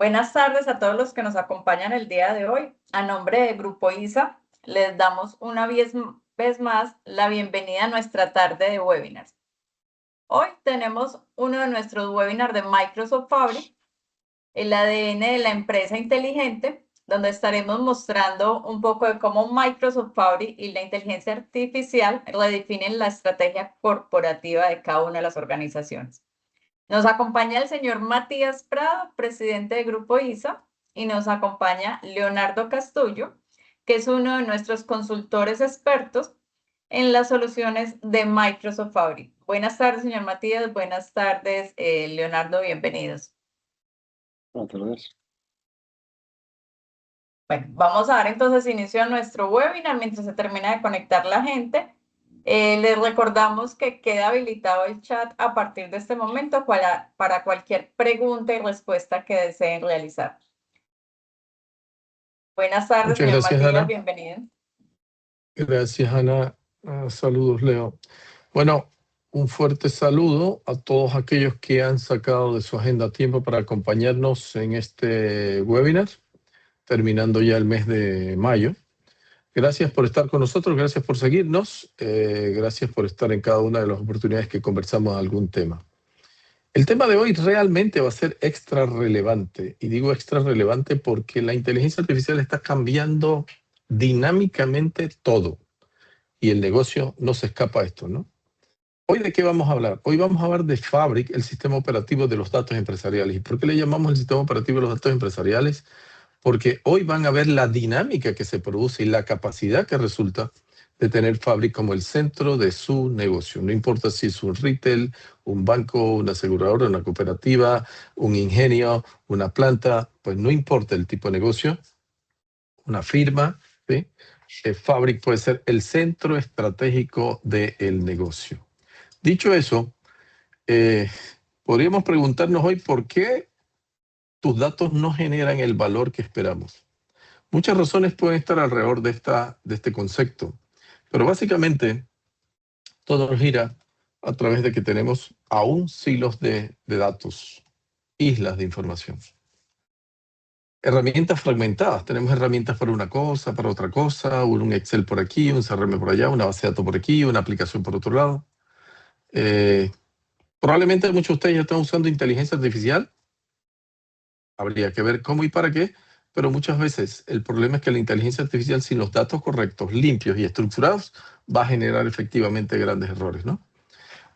Buenas tardes a todos los que nos acompañan el día de hoy. A nombre de Grupo ISA, les damos una vez más la bienvenida a nuestra tarde de webinars. Hoy tenemos uno de nuestros webinars de Microsoft Fabric, el ADN de la empresa inteligente, donde estaremos mostrando un poco de cómo Microsoft Fabric y la inteligencia artificial redefinen la estrategia corporativa de cada una de las organizaciones. Nos acompaña el señor Matías Prado, presidente del Grupo ISA, y nos acompaña Leonardo Castillo, que es uno de nuestros consultores expertos en las soluciones de Microsoft Fabric. Buenas tardes, señor Matías. Buenas tardes, Leonardo. Bienvenidos. Buenas tardes. Bueno, vamos a dar entonces inicio a nuestro webinar mientras se termina de conectar la gente. Les recordamos que queda habilitado el chat a partir de este momento para cualquier pregunta y respuesta que deseen realizar. Buenas tardes, Muchas señor gracias, Matías, Ana. bienvenido. Gracias, Ana. Saludos, Leo. Bueno, un fuerte saludo a todos aquellos que han sacado de su agenda tiempo para acompañarnos en este webinar, terminando ya el mes de mayo. Gracias por estar con nosotros, gracias por seguirnos, gracias por estar en cada una de las oportunidades que conversamos algún tema. El tema de hoy realmente va a ser extra relevante, y digo extra relevante porque la inteligencia artificial está cambiando dinámicamente todo, y el negocio no se escapa a esto, ¿no? Hoy, ¿de qué vamos a hablar? Hoy vamos a hablar de Fabric, el sistema operativo de los datos empresariales. ¿Y por qué le llamamos el sistema operativo de los datos empresariales? Porque hoy van a ver la dinámica que se produce y la capacidad que resulta de tener Fabric como el centro de su negocio. No importa si es un retail, un banco, una aseguradora, una cooperativa, un ingenio, una planta, pues no importa el tipo de negocio, una firma, ¿sí? Fabric puede ser el centro estratégico del negocio. Dicho eso, podríamos preguntarnos hoy por qué tus datos no generan el valor que esperamos. Muchas razones pueden estar alrededor de este concepto, pero básicamente todo gira a través de que tenemos aún silos de datos, islas de información. Herramientas fragmentadas, tenemos herramientas para una cosa, para otra cosa, un Excel por aquí, un CRM por allá, una base de datos por aquí, una aplicación por otro lado. Probablemente muchos de ustedes ya están usando inteligencia artificial. Habría que ver cómo y para qué, pero muchas veces el problema es que la inteligencia artificial sin los datos correctos, limpios y estructurados, va a generar efectivamente grandes errores, ¿no?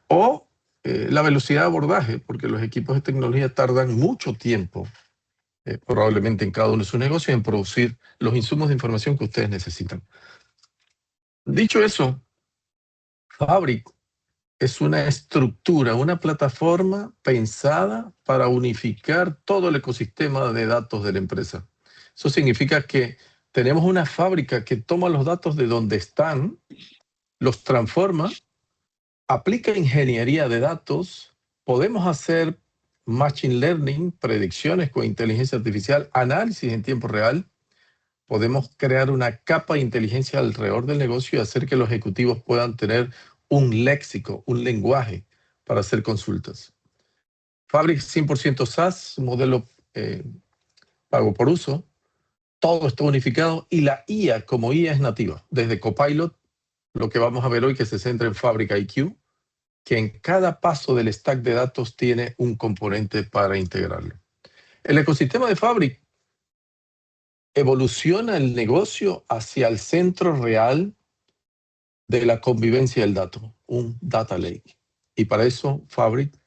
O la velocidad de abordaje, porque los equipos de tecnología tardan mucho tiempo, probablemente en cada uno de sus negocios, en producir los insumos de información que ustedes necesitan. Dicho eso, Fabric es una estructura, una plataforma pensada para unificar todo el ecosistema de datos de la empresa. Eso significa que tenemos una fábrica que toma los datos de donde están, los transforma, aplica ingeniería de datos, podemos hacer machine learning, predicciones con inteligencia artificial, análisis en tiempo real, podemos crear una capa de inteligencia alrededor del negocio y hacer que los ejecutivos puedan tener un léxico, un lenguaje para hacer consultas. Fabric 100% SaaS, modelo pago por uso, todo está unificado y la IA como IA es nativa. Desde Copilot, lo que vamos a ver hoy que se centra en Fabric IQ, que en cada paso del stack de datos tiene un componente para integrarlo. El ecosistema de Fabric evoluciona el negocio hacia el centro real de la convivencia del dato, un data lake. Y para eso Fabric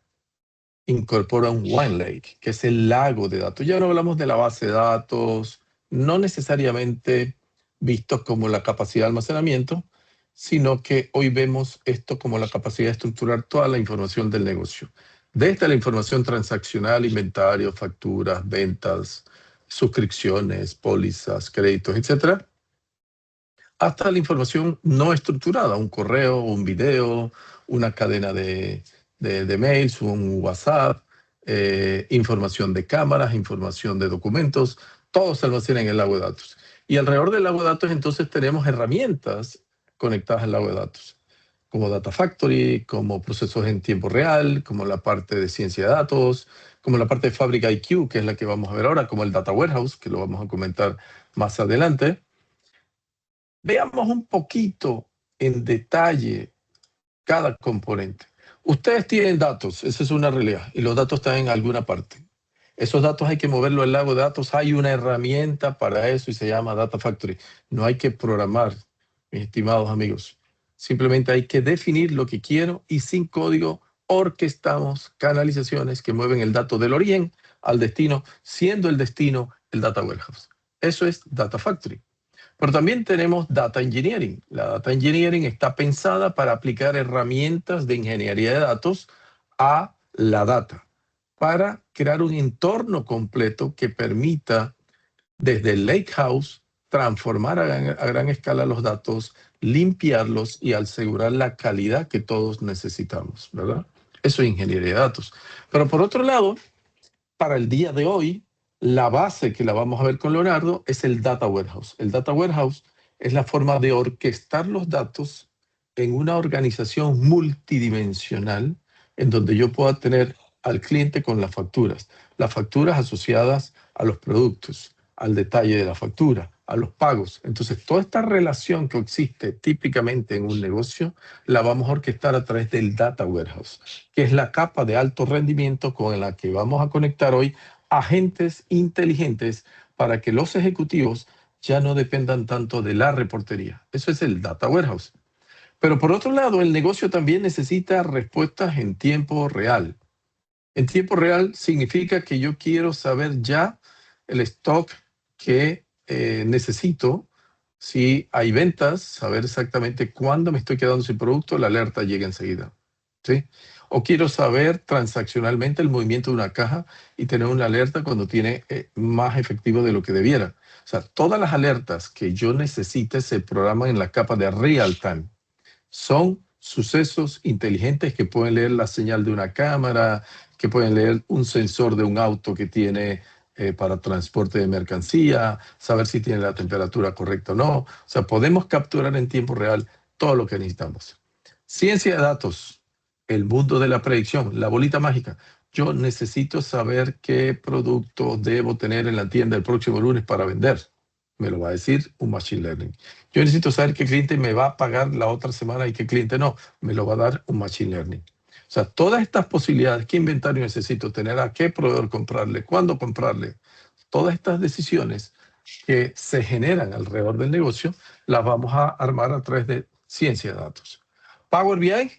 incorpora un One Lake, que es el lago de datos. Ya no hablamos de la base de datos, no necesariamente vistos como la capacidad de almacenamiento, sino que hoy vemos esto como la capacidad de estructurar toda la información del negocio. Desde la información transaccional, inventario, facturas, ventas, suscripciones, pólizas, créditos, etcétera, hasta la información no estructurada, un correo, un video, una cadena de mails, un WhatsApp, información de cámaras, información de documentos, todo se almacena en el lago de datos. Y alrededor del lago de datos entonces tenemos herramientas conectadas al lago de datos. como Data Factory, como procesos en tiempo real, como la parte de ciencia de datos, como la parte de Fabric IQ, que es la que vamos a ver ahora, como el Data Warehouse, que lo vamos a comentar más adelante. Veamos un poquito en detalle cada componente. Ustedes tienen datos, esa es una realidad, y los datos están en alguna parte. Esos datos hay que moverlo al lago de datos. Hay una herramienta para eso y se llama Data Factory. No hay que programar, mis estimados amigos. Simplemente hay que definir lo que quiero y sin código orquestamos canalizaciones que mueven el dato del origen al destino, siendo el destino el Data Warehouse. Eso es Data Factory. Pero también tenemos Data Engineering. La Data Engineering está pensada para aplicar herramientas de ingeniería de datos a la data, para crear un entorno completo que permita, desde el Lakehouse, transformar a gran escala los datos, limpiarlos y asegurar la calidad que todos necesitamos, ¿verdad? Eso es ingeniería de datos. Pero por otro lado, para el día de hoy, la base que la vamos a ver con Leonardo es el Data Warehouse. El Data Warehouse es la forma de orquestar los datos en una organización multidimensional en donde yo pueda tener al cliente con las facturas asociadas a los productos, al detalle de la factura, a los pagos. Entonces, toda esta relación que existe típicamente en un negocio, la vamos a orquestar a través del Data Warehouse, que es la capa de alto rendimiento con la que vamos a conectar hoy agentes inteligentes para que los ejecutivos ya no dependan tanto de la reportería. Eso es el Data Warehouse. Pero por otro lado, el negocio también necesita respuestas en tiempo real. En tiempo real significa que yo quiero saber ya el stock que necesito. Si hay ventas, saber exactamente cuándo me estoy quedando sin producto, la alerta llega enseguida, ¿sí? O quiero saber transaccionalmente el movimiento de una caja y tener una alerta cuando tiene más efectivo de lo que debiera. O sea, todas las alertas que yo necesite se programan en la capa de real time. Son sucesos inteligentes que pueden leer la señal de una cámara, que pueden leer un sensor de un auto que tiene para transporte de mercancía, saber si tiene la temperatura correcta o no. O sea, podemos capturar en tiempo real todo lo que necesitamos. Ciencia de datos, el mundo de la predicción, la bolita mágica. Yo necesito saber qué producto debo tener en la tienda el próximo lunes para vender. Me lo va a decir un Machine Learning. Yo necesito saber qué cliente me va a pagar la otra semana y qué cliente no. Me lo va a dar un Machine Learning. O sea, todas estas posibilidades, qué inventario necesito tener, a qué proveedor comprarle, cuándo comprarle, todas estas decisiones que se generan alrededor del negocio, las vamos a armar a través de ciencia de datos. Power BI,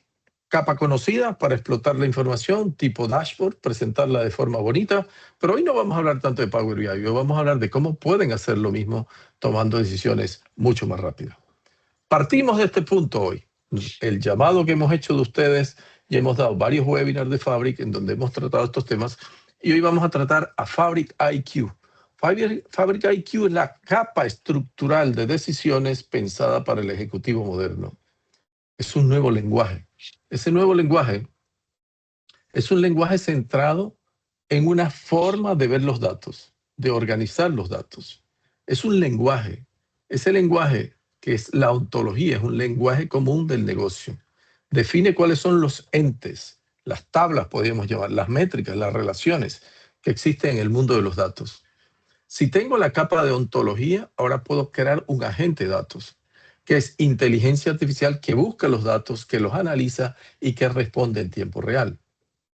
capa conocida para explotar la información, tipo dashboard, presentarla de forma bonita, pero hoy no vamos a hablar tanto de Power BI, hoy vamos a hablar de cómo pueden hacer lo mismo tomando decisiones mucho más rápidas. Partimos de este punto hoy. El llamado que hemos hecho de ustedes, ya hemos dado varios webinars de Fabric en donde hemos tratado estos temas y hoy vamos a tratar a Fabric IQ. Fabric IQ es la capa estructural de decisiones pensada para el ejecutivo moderno. Es un nuevo lenguaje. Ese nuevo lenguaje es un lenguaje centrado en una forma de ver los datos, de organizar los datos. Es un lenguaje. Ese lenguaje, que es la ontología, es un lenguaje común del negocio. Define cuáles son los entes, las tablas, podríamos llamar, las métricas, las relaciones que existen en el mundo de los datos. Si tengo la capa de ontología, ahora puedo crear un agente de datos, que es inteligencia artificial que busca los datos, que los analiza y que responde en tiempo real.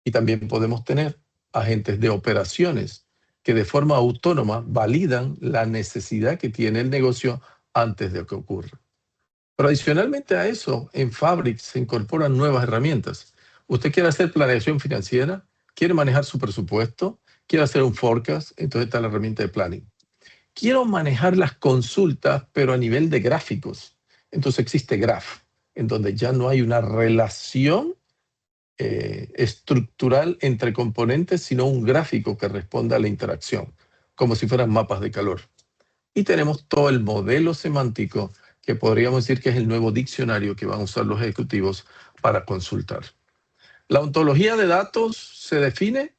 Y también podemos tener agentes de operaciones que de forma autónoma validan la necesidad que tiene el negocio antes de que ocurra. Pero adicionalmente a eso, en Fabric se incorporan nuevas herramientas. Usted quiere hacer planeación financiera, quiere manejar su presupuesto, quiere hacer un forecast, entonces está la herramienta de planning. Quiero manejar las consultas, pero a nivel de gráficos. Entonces existe Graph, en donde ya no hay una relación estructural entre componentes, sino un gráfico que responda a la interacción, como si fueran mapas de calor. Y tenemos todo el modelo semántico que podríamos decir que es el nuevo diccionario que van a usar los ejecutivos para consultar. La ontología de datos se define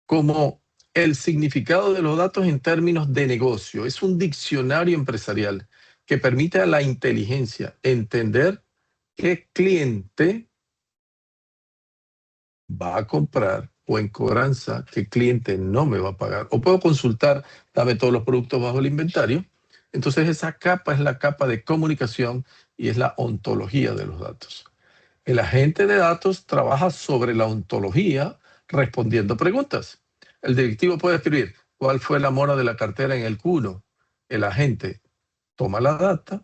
como el significado de los datos en términos de negocio. Es un diccionario empresarial que permite a la inteligencia entender qué cliente va a comprar o en cobranza qué cliente no me va a pagar. O puedo consultar, dame todos los productos bajo el inventario. Entonces esa capa es la capa de comunicación y es la ontología de los datos. El agente de datos trabaja sobre la ontología respondiendo preguntas. El directivo puede escribir cuál fue la mora de la cartera en el Q1. El agente toma la data,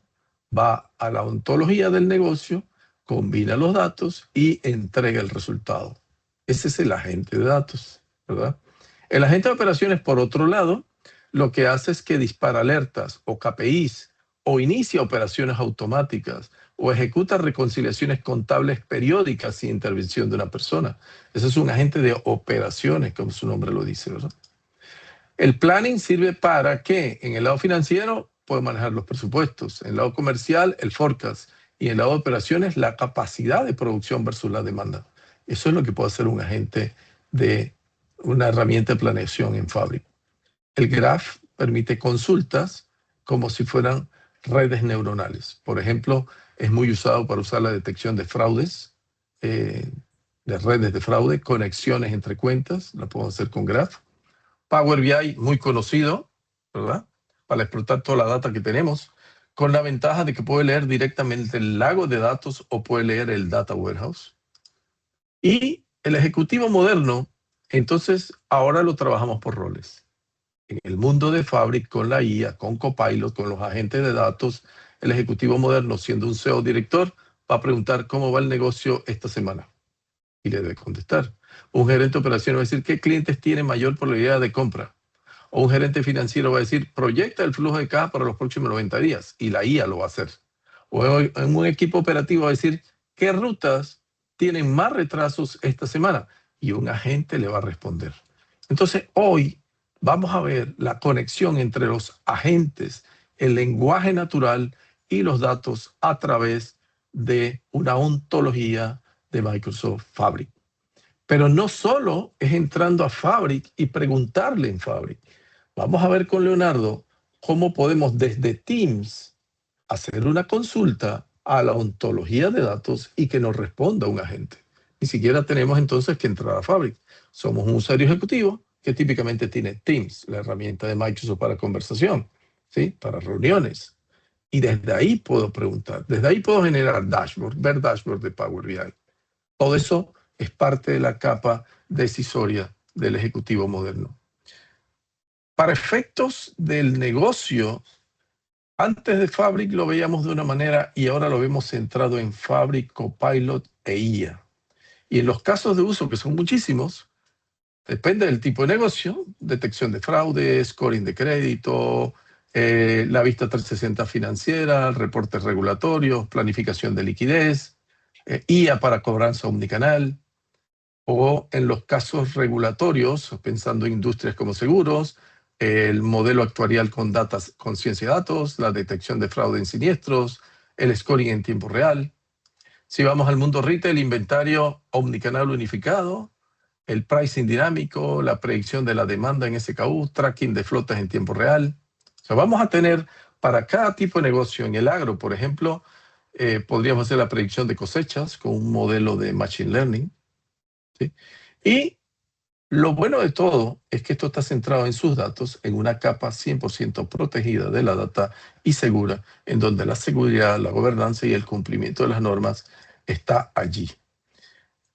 va a la ontología del negocio, combina los datos y entrega el resultado. Ese es el agente de datos, ¿verdad? El agente de operaciones, por otro lado, lo que hace es que dispara alertas o KPIs o inicia operaciones automáticas o ejecuta reconciliaciones contables periódicas sin intervención de una persona. Ese es un agente de operaciones, como su nombre lo dice, ¿verdad? El planning sirve para que en el lado financiero pueda manejar los presupuestos, en el lado comercial el forecast y en el lado de operaciones la capacidad de producción versus la demanda. Eso es lo que puede hacer un agente de una herramienta de planeación en Fabric. El graph permite consultas como si fueran redes neuronales. Por ejemplo, es muy usado para usar la detección de fraudes, de redes de fraude, conexiones entre cuentas, la podemos hacer con graph. Power BI, muy conocido, ¿verdad? Para explotar toda la data que tenemos, con la ventaja de que puede leer directamente el lago de datos o puede leer el data warehouse. Y el ejecutivo moderno, entonces, ahora lo trabajamos por roles. En el mundo de Fabric, con la IA, con Copilot, con los agentes de datos, el ejecutivo moderno, siendo un CEO director, va a preguntar cómo va el negocio esta semana. Y le debe contestar. Un gerente de operaciones va a decir qué clientes tienen mayor probabilidad de compra. O un gerente financiero va a decir, proyecta el flujo de caja para los próximos 90 días. Y la IA lo va a hacer. O en un equipo operativo va a decir, ¿qué rutas tienen más retrasos esta semana? Y un agente le va a responder. Entonces, hoy vamos a ver la conexión entre los agentes, el lenguaje natural y los datos a través de una ontología de Microsoft Fabric. Pero no solo es entrando a Fabric y preguntarle en Fabric. Vamos a ver con Leonardo cómo podemos desde Teams hacer una consulta a la ontología de datos y que nos responda un agente. Ni siquiera tenemos entonces que entrar a Fabric. Somos un usuario ejecutivo que típicamente tiene Teams, la herramienta de Microsoft para conversación, ¿sí? Para reuniones. Y desde ahí puedo preguntar, desde ahí puedo generar dashboard, ver dashboard de Power BI. Todo eso es parte de la capa decisoria del ejecutivo moderno. Para efectos del negocio, antes de Fabric lo veíamos de una manera y ahora lo vemos centrado en Fabric, Copilot e IA. Y en los casos de uso, que son muchísimos, depende del tipo de negocio, detección de fraude, scoring de crédito, la vista 360 financiera, reportes regulatorios, planificación de liquidez, IA para cobranza omnicanal, o en los casos regulatorios, pensando en industrias como seguros, el modelo actuarial con ciencia de datos, la detección de fraude en siniestros, el scoring en tiempo real. Si vamos al mundo retail, inventario omnicanal unificado, el pricing dinámico, la predicción de la demanda en SKU, tracking de flotas en tiempo real. O sea, vamos a tener para cada tipo de negocio, en el agro, por ejemplo, podríamos hacer la predicción de cosechas con un modelo de Machine Learning. ¿Sí? Y lo bueno de todo es que esto está centrado en sus datos, en una capa 100% protegida de la data y segura, en donde la seguridad, la gobernanza y el cumplimiento de las normas está allí.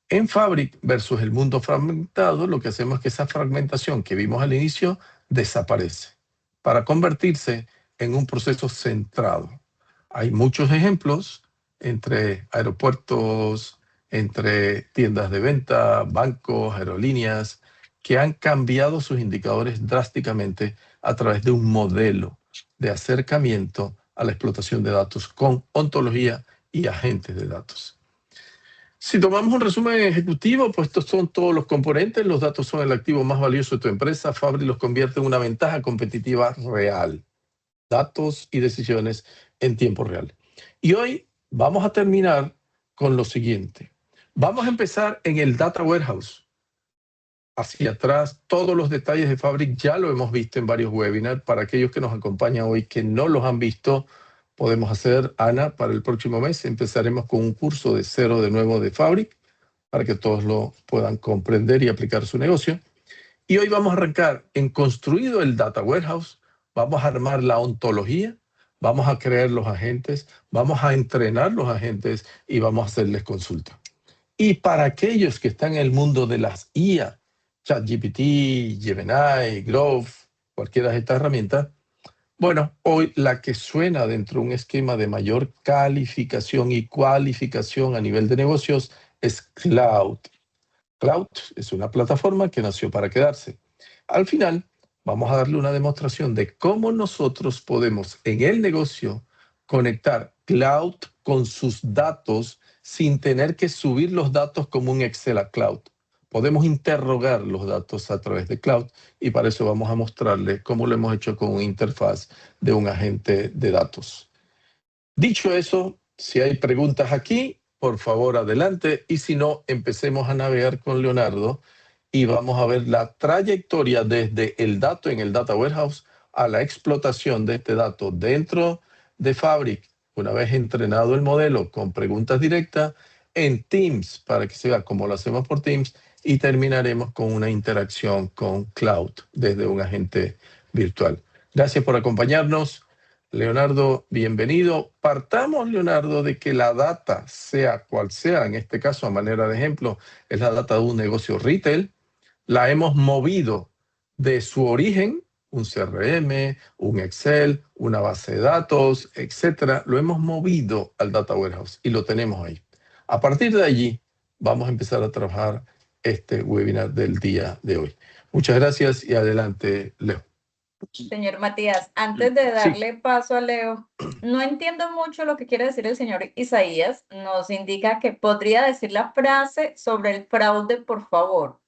En Fabric versus el mundo fragmentado, lo que hacemos es que esa fragmentación que vimos al inicio desaparece para convertirse en un proceso centrado. Hay muchos ejemplos entre aeropuertos, entre tiendas de venta, bancos, aerolíneas, que han cambiado sus indicadores drásticamente a través de un modelo de acercamiento a la explotación de datos con ontología y agentes de datos. Si tomamos un resumen ejecutivo, pues estos son todos los componentes. Los datos son el activo más valioso de tu empresa. Fabric los convierte en una ventaja competitiva real. Datos y decisiones en tiempo real. Y hoy vamos a terminar con lo siguiente. Vamos a empezar en el Data Warehouse. Hacia atrás, todos los detalles de Fabric ya lo hemos visto en varios webinars. Para aquellos que nos acompañan hoy que no los han visto, podemos hacer, Ana, para el próximo mes. Empezaremos con un curso de cero de nuevo de Fabric para que todos lo puedan comprender y aplicar su negocio. Y hoy vamos a arrancar en construido el Data Warehouse, vamos a armar la ontología, vamos a crear los agentes, vamos a entrenar los agentes y vamos a hacerles consulta. Y para aquellos que están en el mundo de las IA, ChatGPT, Gemini, Grove, cualquiera de estas herramientas, bueno, hoy la que suena dentro de un esquema de mayor calificación y cualificación a nivel de negocios es Cloud. Cloud es una plataforma que nació para quedarse. Al final, vamos a darle una demostración de cómo nosotros podemos en el negocio conectar Cloud con sus datos sin tener que subir los datos como un Excel a Cloud. Podemos interrogar los datos a través de Cloud y para eso vamos a mostrarles cómo lo hemos hecho con una interfaz de un agente de datos. Dicho eso, si hay preguntas aquí, por favor, adelante. Y si no, empecemos a navegar con Leonardo y vamos a ver la trayectoria desde el dato en el Data Warehouse a la explotación de este dato dentro de Fabric, una vez entrenado el modelo con preguntas directas en Teams, para que se vea cómo lo hacemos por Teams, y terminaremos con una interacción con Cloud desde un agente virtual. Gracias por acompañarnos. Leonardo, bienvenido. Partamos, Leonardo, de que la data, sea cual sea, en este caso a manera de ejemplo, es la data de un negocio retail, la hemos movido de su origen, un CRM, un Excel, una base de datos, etcétera, lo hemos movido al Data Warehouse y lo tenemos ahí. A partir de allí, vamos a empezar a trabajar este webinar del día de hoy. Muchas gracias y adelante, Leo. Señor Matías, antes de darle paso a Leo, no entiendo mucho lo que quiere decir el señor Isaías. Nos indica que podría decir la frase sobre el fraude, por favor.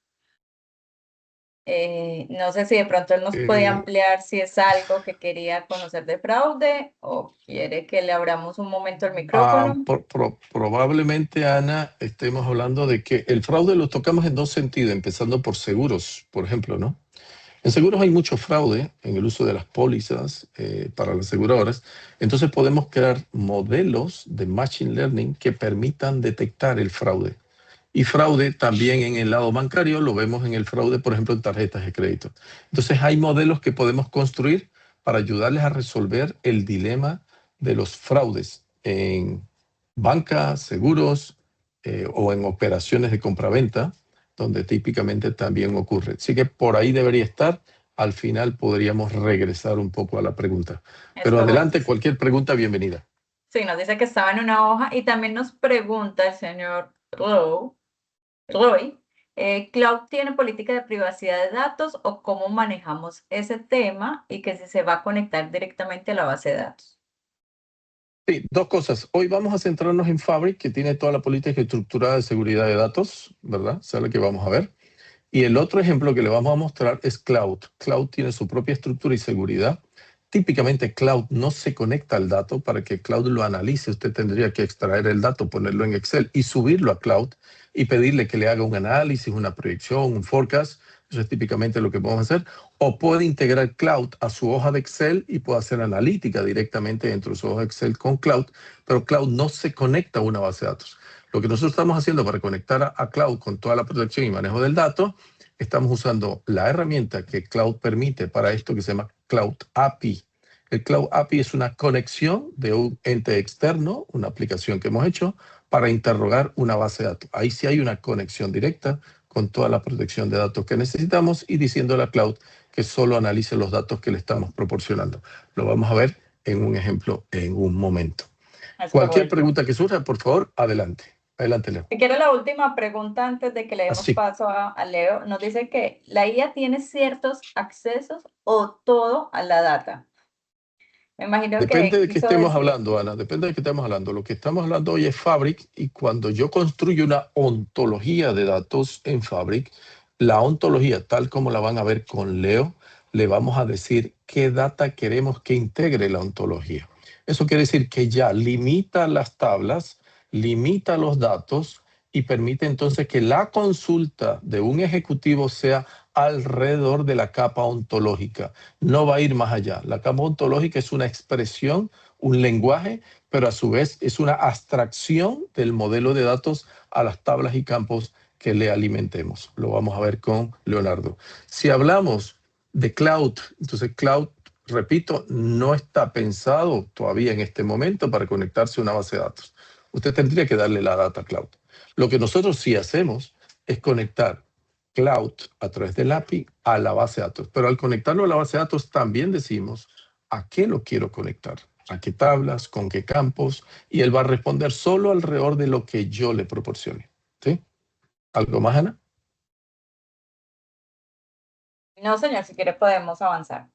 No sé si de pronto él nos puede ampliar si es algo que quería conocer de fraude o quiere que le abramos un momento el micrófono. Probablemente, Ana, estemos hablando de que el fraude lo tocamos en dos sentidos, empezando por seguros, por ejemplo, ¿no? En seguros hay mucho fraude en el uso de las pólizas para las aseguradoras. Entonces podemos crear modelos de Machine Learning que permitan detectar el fraude. Y fraude también en el lado bancario, lo vemos en el fraude, por ejemplo, en tarjetas de crédito. Entonces hay modelos que podemos construir para ayudarles a resolver el dilema de los fraudes en banca, seguros o en operaciones de compraventa, donde típicamente también ocurre. Así que por ahí debería estar. Al final podríamos regresar un poco a la pregunta. Pero adelante, cualquier pregunta, bienvenida. Sí, nos dice que estaba en una hoja y también nos pregunta el señor Roy, ¿Cloud tiene política de privacidad de datos o cómo manejamos ese tema y que si se va a conectar directamente a la base de datos? Sí, dos cosas. Hoy vamos a centrarnos en Fabric, que tiene toda la política estructurada de seguridad de datos, ¿verdad? Esa es la que vamos a ver. Y el otro ejemplo que le vamos a mostrar es Cloud. Cloud tiene su propia estructura y seguridad. Típicamente Cloud no se conecta al dato. Para que Cloud lo analice, usted tendría que extraer el dato, ponerlo en Excel y subirlo a Cloud y pedirle que le haga un análisis, una proyección, un forecast. Eso es típicamente lo que podemos hacer. O puede integrar Cloud a su hoja de Excel y puede hacer analítica directamente dentro de su hoja de Excel con Cloud, pero Cloud no se conecta a una base de datos. Lo que nosotros estamos haciendo para conectar a Cloud con toda la protección y manejo del dato, estamos usando la herramienta que Cloud permite para esto, que se llama Cloud API. El Cloud API es una conexión de un ente externo, una aplicación que hemos hecho, para interrogar una base de datos. Ahí sí hay una conexión directa con toda la protección de datos que necesitamos y diciéndole a Cloud que solo analice los datos que le estamos proporcionando. Lo vamos a ver en un ejemplo en un momento. Cualquier pregunta que surja, por favor, adelante. Adelante, Leo. Si quiero la última pregunta antes de que le demos paso a Leo. Nos dice que la IA tiene ciertos accesos o todo a la data. Me imagino depende de qué estemos hablando, Ana, depende de qué estemos hablando. Lo que estamos hablando hoy es Fabric y cuando yo construyo una ontología de datos en Fabric, la ontología, tal como la van a ver con Leo, le vamos a decir qué data queremos que integre la ontología. Eso quiere decir que ya limita las tablas, limita los datos y permite entonces que la consulta de un ejecutivo sea alrededor de la capa ontológica. No va a ir más allá. La capa ontológica es una expresión, un lenguaje, pero a su vez es una abstracción del modelo de datos a las tablas y campos que le alimentemos. Lo vamos a ver con Leonardo. Si hablamos de cloud, entonces cloud, repito, no está pensado todavía en este momento para conectarse a una base de datos. Usted tendría que darle la data cloud. Lo que nosotros sí hacemos es conectar cloud a través del API a la base de datos. Pero al conectarlo a la base de datos también decimos a qué lo quiero conectar, a qué tablas, con qué campos, y él va a responder solo alrededor de lo que yo le proporcione. ¿Sí? ¿Algo más, Ana? No, señor, si quiere podemos avanzar.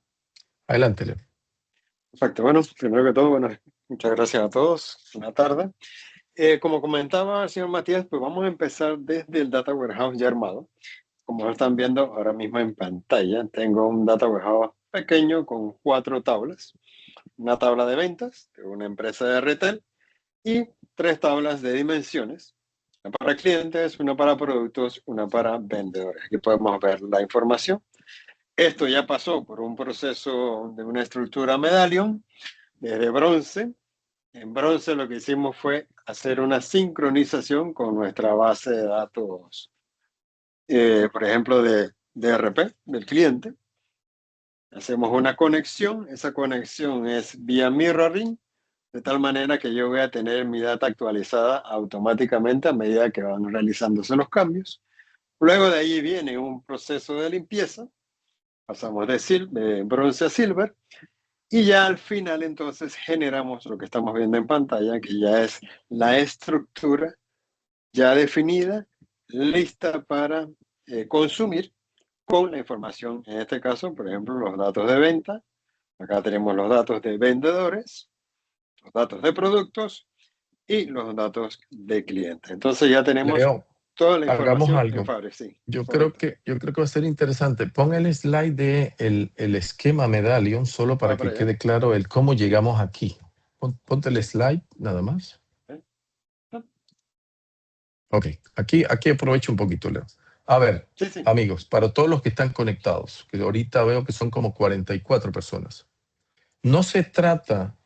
Adelante, Leo. Perfecto. Bueno, primero que todo, bueno, muchas gracias a todos. Buena tarde. Como comentaba el señor Matías, pues vamos a empezar desde el Data Warehouse ya armado. Como lo están viendo ahora mismo en pantalla, tengo un Data Warehouse pequeño con 4 tablas. Una tabla de ventas de una empresa de retail y 3 tablas de dimensiones. Una para clientes, una para productos, una para vendedores. Aquí podemos ver la información. Esto ya pasó por un proceso de una estructura Medallion desde bronce. En bronce lo que hicimos fue hacer una sincronización con nuestra base de datos, por ejemplo, de DRP, del cliente. Hacemos una conexión, esa conexión es vía mirroring, de tal manera que yo voy a tener mi data actualizada automáticamente a medida que van realizándose los cambios. Luego de ahí viene un proceso de limpieza, pasamos de bronce a silver, y ya al final entonces generamos lo que estamos viendo en pantalla, que ya es la estructura ya definida, lista para consumir con la información, en este caso, por ejemplo, los datos de venta. Acá tenemos los datos de vendedores, los datos de productos y los datos de clientes. Entonces ya tenemos Leo, toda la hagamos información algo. en Fabric. Sí, Yo creo que va a ser interesante. Pon el slide de el esquema Medallion solo para que quede claro el cómo llegamos aquí. Ponte el slide nada más. Ok, aquí aprovecho un poquito, Leo. A ver, amigos, para todos los que están conectados, que ahorita veo que son como 44 personas. No se trata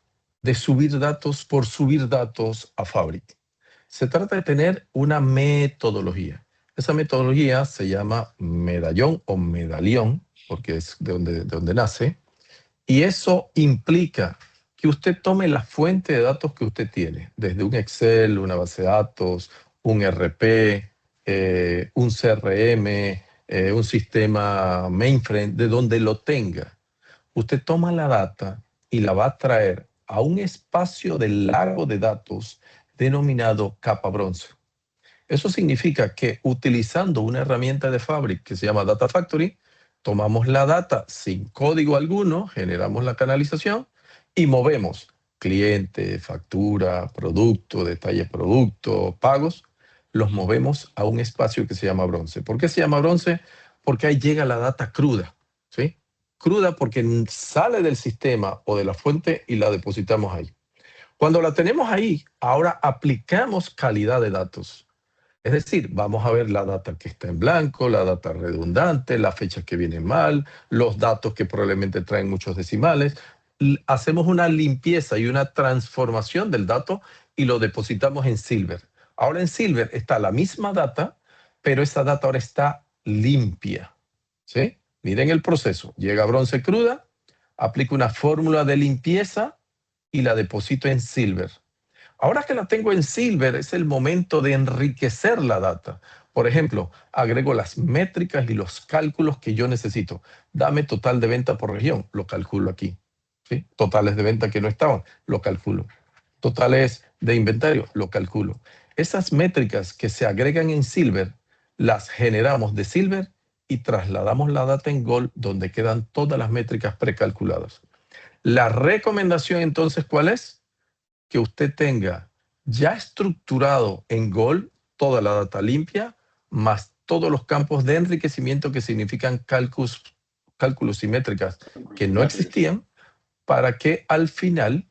de subir datos por subir datos a Fabric. Se trata de tener una metodología. Esa metodología se llama medallón o medalión, porque es de donde nace, y eso implica que usted tome la fuente de datos que usted tiene, desde un Excel, una base de datos, un RP, un CRM, un sistema mainframe, de donde lo tenga. Usted toma la data y la va a traer a un espacio del lago de datos denominado capa bronce. Eso significa que utilizando una herramienta de Fabric que se llama Data Factory, tomamos la data sin código alguno, generamos la canalización y movemos cliente, factura, producto, detalle producto, pagos, los movemos a un espacio que se llama bronce. ¿Por qué se llama bronce? Porque ahí llega la data cruda, ¿sí? Cruda porque sale del sistema o de la fuente y la depositamos ahí. Cuando la tenemos ahí, ahora aplicamos calidad de datos. Es decir, vamos a ver la data que está en blanco, la data redundante, las fechas que vienen mal, los datos que probablemente traen muchos decimales. Hacemos una limpieza y una transformación del dato y lo depositamos en Silver. Ahora en Silver está la misma data, pero esa data ahora está limpia. ¿Sí? Miren el proceso. Llega bronce cruda, aplico una fórmula de limpieza y la deposito en Silver. Ahora que la tengo en Silver, es el momento de enriquecer la data. Por ejemplo, agrego las métricas y los cálculos que yo necesito. Dame total de venta por región, lo calculo aquí. ¿Sí? Totales de venta que no estaban, lo calculo. Totales de inventario, lo calculo. Esas métricas que se agregan en Silver, las generamos de Silver y trasladamos la data en Gold, donde quedan todas las métricas precalculadas. La recomendación entonces, ¿cuál es? Que usted tenga ya estructurado en Gold toda la data limpia, más todos los campos de enriquecimiento que significan cálculos y métricas que no existían, para que al final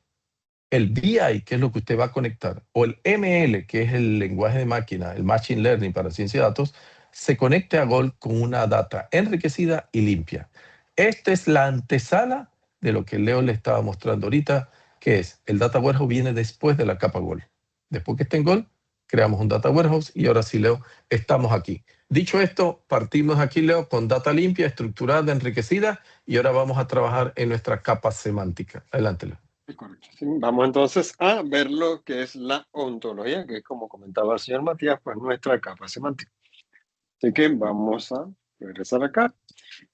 el BI, que es lo que usted va a conectar, o el ML, que es el lenguaje de máquina, el Machine Learning para ciencia de datos, se conecte a Gold con una data enriquecida y limpia. Esta es la antesala de lo que Leo le estaba mostrando ahorita, que es el Data Warehouse viene después de la capa Gold. Después que esté en Gold, creamos un Data Warehouse y ahora sí, Leo, estamos aquí. Dicho esto, partimos aquí, Leo, con data limpia, estructurada, enriquecida, y ahora vamos a trabajar en nuestra capa semántica. Adelante, Leo. Correcto. Sí, vamos entonces a ver lo que es la ontología, que es, como comentaba el señor Matías, pues nuestra capa semántica. Así que vamos a regresar acá.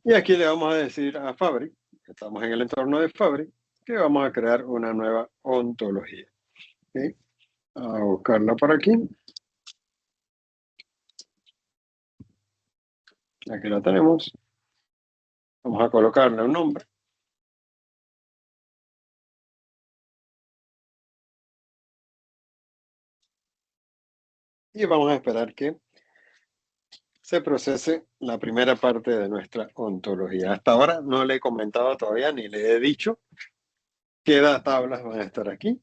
Y aquí le vamos a decir a Fabric, que estamos en el entorno de Fabric, que vamos a crear una nueva ontología. ¿Okay? A buscarla por aquí. Aquí la tenemos. Vamos a colocarle un nombre. Y vamos a esperar que se procese la primera parte de nuestra ontología. Hasta ahora no le he comentado todavía ni le he dicho qué tablas van a estar aquí,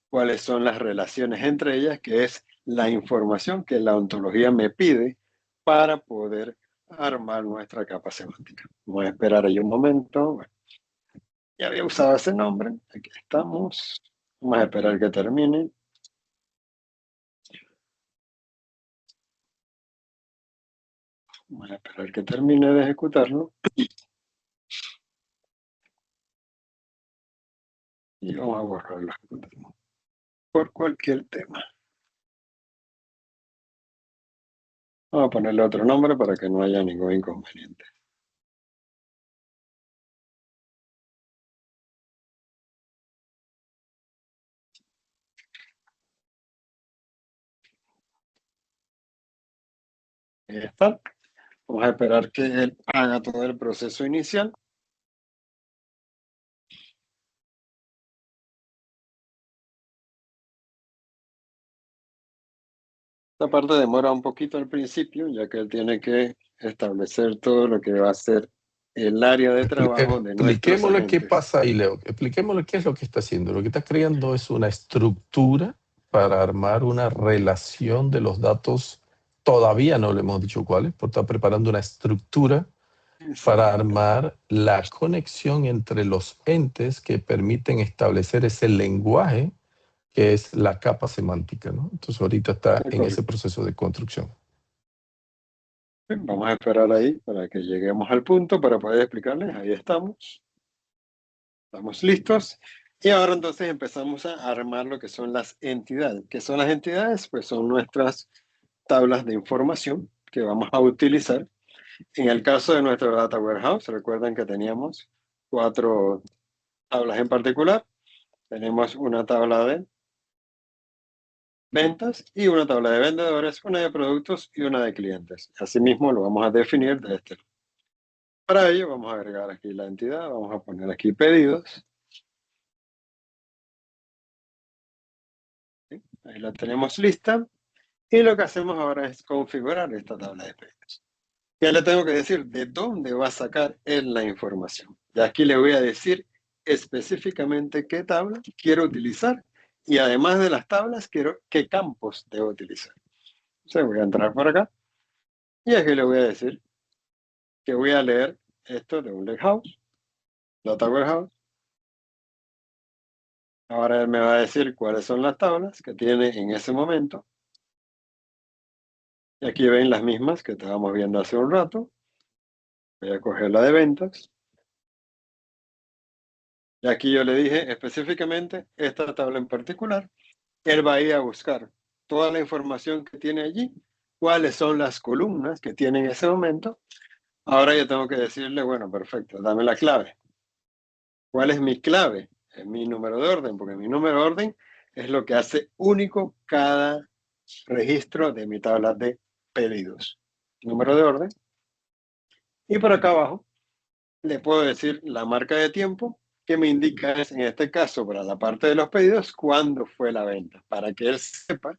cuáles son las relaciones entre ellas, que es la información que la ontología me pide para poder armar nuestra capa semántica. Vamos a esperar ahí un momento. Bueno, ya había usado ese nombre. Aquí estamos. Vamos a esperar que termine. Vamos a esperar que termine de ejecutarlo. Y vamos a borrarlo por cualquier tema. Vamos a ponerle otro nombre para que no haya ningún inconveniente. Ahí está. Vamos a esperar que él haga todo el proceso inicial. Esta parte demora un poquito al principio, ya que él tiene que establecer todo lo que va a ser el área de trabajo de nuestros Expliquémosle qué agentes. pasa ahí, Leo. Expliquémosle qué es lo que está haciendo. Lo que está creando es una estructura para armar una relación de los datos. Todavía no le hemos dicho cuáles, pero está preparando una estructura para armar la conexión entre los entes que permiten establecer ese lenguaje que es la capa semántica, ¿no? Entonces ahorita está en ese proceso de construcción. Vamos a esperar ahí para que lleguemos al punto para poder explicarles. Ahí estamos. Estamos listos. Y ahora entonces empezamos a armar lo que son las entidades. ¿Qué son las entidades? Pues son nuestras tablas de información que vamos a utilizar. En el caso de nuestro Data Warehouse, recuerden que teníamos 4 tablas en particular. Tenemos una tabla de ventas y una tabla de vendedores, una de productos y una de clientes. Asimismo, lo vamos a definir de este lado. Para ello, vamos a agregar aquí la entidad. Vamos a poner aquí pedidos. ¿Sí? Ahí la tenemos lista. Y lo que hacemos ahora es configurar esta tabla de pedidos. Ya le tengo que decir de dónde va a sacar él la información. Y aquí le voy a decir específicamente qué tabla quiero utilizar y además de las tablas, quiero qué campos debo utilizar. Entonces voy a entrar por acá y aquí le voy a decir que voy a leer esto de un lakehouse, Data Warehouse. Ahora él me va a decir cuáles son las tablas que tiene en ese momento. Y aquí ven las mismas que estábamos viendo hace un rato. Voy a coger la de ventas. Y aquí yo le dije específicamente esta tabla en particular. Él va a ir a buscar toda la información que tiene allí, cuáles son las columnas que tiene en ese momento. Ahora yo tengo que decirle, bueno, perfecto, dame la clave. ¿Cuál es mi clave? Es mi número de orden, porque mi número de orden es lo que hace único cada registro de mi tabla de pedidos. Número de orden. Y por acá abajo le puedo decir la marca de tiempo que me indica, en este caso, para la parte de los pedidos, cuándo fue la venta, para que él sepa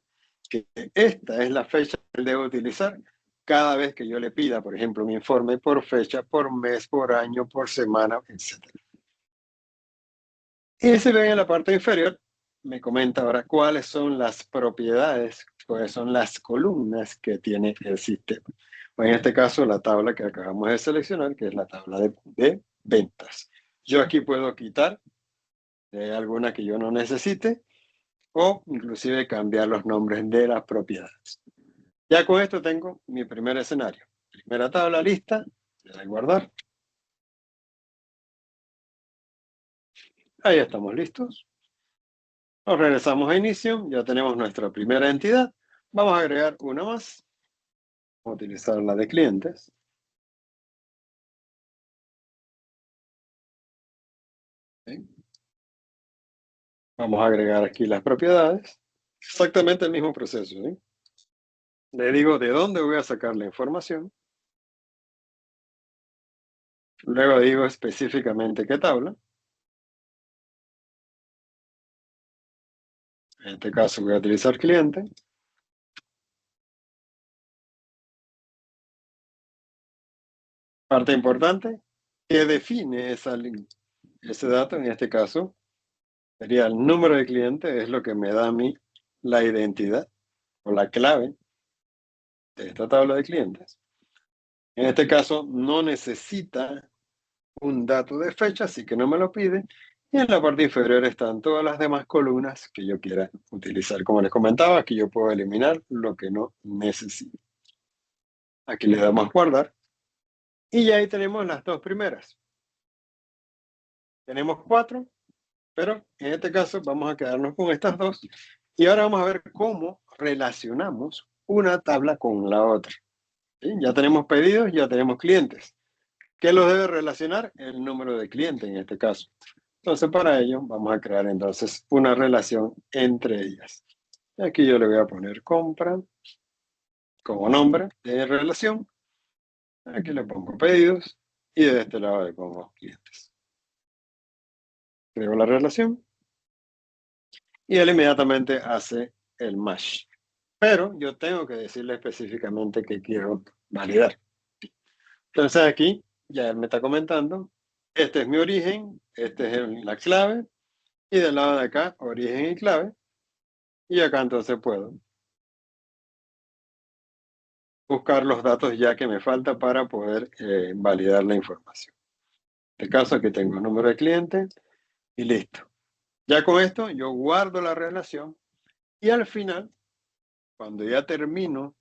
que esta es la fecha que él debe utilizar cada vez que yo le pida, por ejemplo, un informe por fecha, por mes, por año, por semana, etc. Y se ve en la parte inferior me comenta ahora cuáles son las propiedades, cuáles son las columnas que tiene el sistema. O en este caso, la tabla que acabamos de seleccionar, que es la tabla de ventas. Yo aquí puedo quitar alguna que yo no necesite o inclusive cambiar los nombres de las propiedades. Ya con esto tengo mi primer escenario. Primera tabla lista, le doy guardar. Ahí estamos listos. Nos regresamos a inicio, ya tenemos nuestra primera entidad. Vamos a agregar una más. Vamos a utilizar la de clientes. ¿Sí? Vamos a agregar aquí las propiedades. Exactamente el mismo proceso. ¿Sí? Le digo de dónde voy a sacar la información. Luego digo específicamente qué tabla. En este caso voy a utilizar cliente. Parte importante, que define ese dato, en este caso, sería el número de cliente, es lo que me da a mí la identidad o la clave de esta tabla de clientes. En este caso, no necesita un dato de fecha, así que no me lo pide. Y en la parte inferior están todas las demás columnas que yo quiera utilizar. Como les comentaba, aquí yo puedo eliminar lo que no necesito. Aquí le damos guardar. Y ya ahí tenemos las dos primeras. Tenemos 4, pero en este caso vamos a quedarnos con estas dos. Y ahora vamos a ver cómo relacionamos una tabla con la otra. ¿Sí? Ya tenemos pedidos, ya tenemos clientes. ¿Qué los debe relacionar? El número de clientes en este caso. Entonces, para ello vamos a crear entonces una relación entre ellas. Y aquí yo le voy a poner compra como nombre de relación. Aquí le pongo pedidos y de este lado le pongo clientes. Creo la relación y él inmediatamente hace el match. Pero yo tengo que decirle específicamente que quiero validar. Entonces aquí ya él me está comentando, este es mi origen, este es la clave, y del lado de acá, origen y clave, y acá entonces puedo buscar los datos ya que me falta para poder validar la información. En este caso aquí tengo el número de cliente y listo. Ya con esto yo guardo la relación y al final, cuando ya termino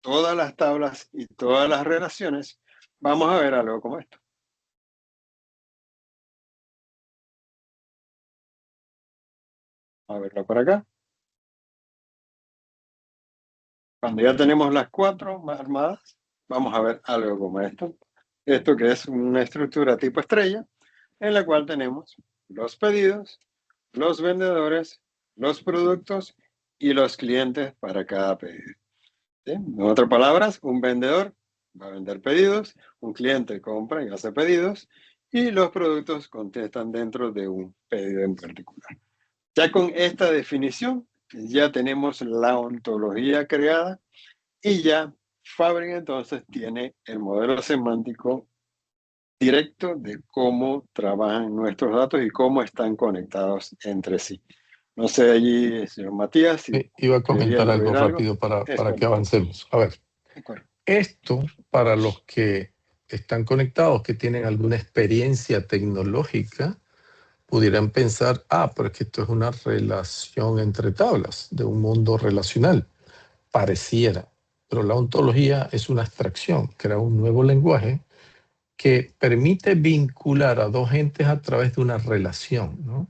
todas las tablas y todas las relaciones, vamos a ver algo como esto. A verlo por acá. Cuando ya tenemos las 4 armadas, vamos a ver algo como esto. Esto que es una estructura tipo estrella, en la cual tenemos los pedidos, los vendedores, los productos y los clientes para cada pedido. ¿Sí? En otras palabras, un vendedor va a vender pedidos, un cliente compra y hace pedidos, y los productos contestan dentro de un pedido en particular. Ya con esta definición, ya tenemos la ontología creada y ya Fabric entonces tiene el modelo semántico directo de cómo trabajan nuestros datos y cómo están conectados entre sí. No sé allí, señor Matías, si iba a comentar algo rápido para que avancemos. A ver, esto para los que están conectados, que tienen alguna experiencia tecnológica, pudieran pensar, pero es que esto es una relación entre tablas, de un mundo relacional. Pareciera, pero la ontología es una abstracción, crea un nuevo lenguaje que permite vincular a dos entes a través de una relación, ¿no?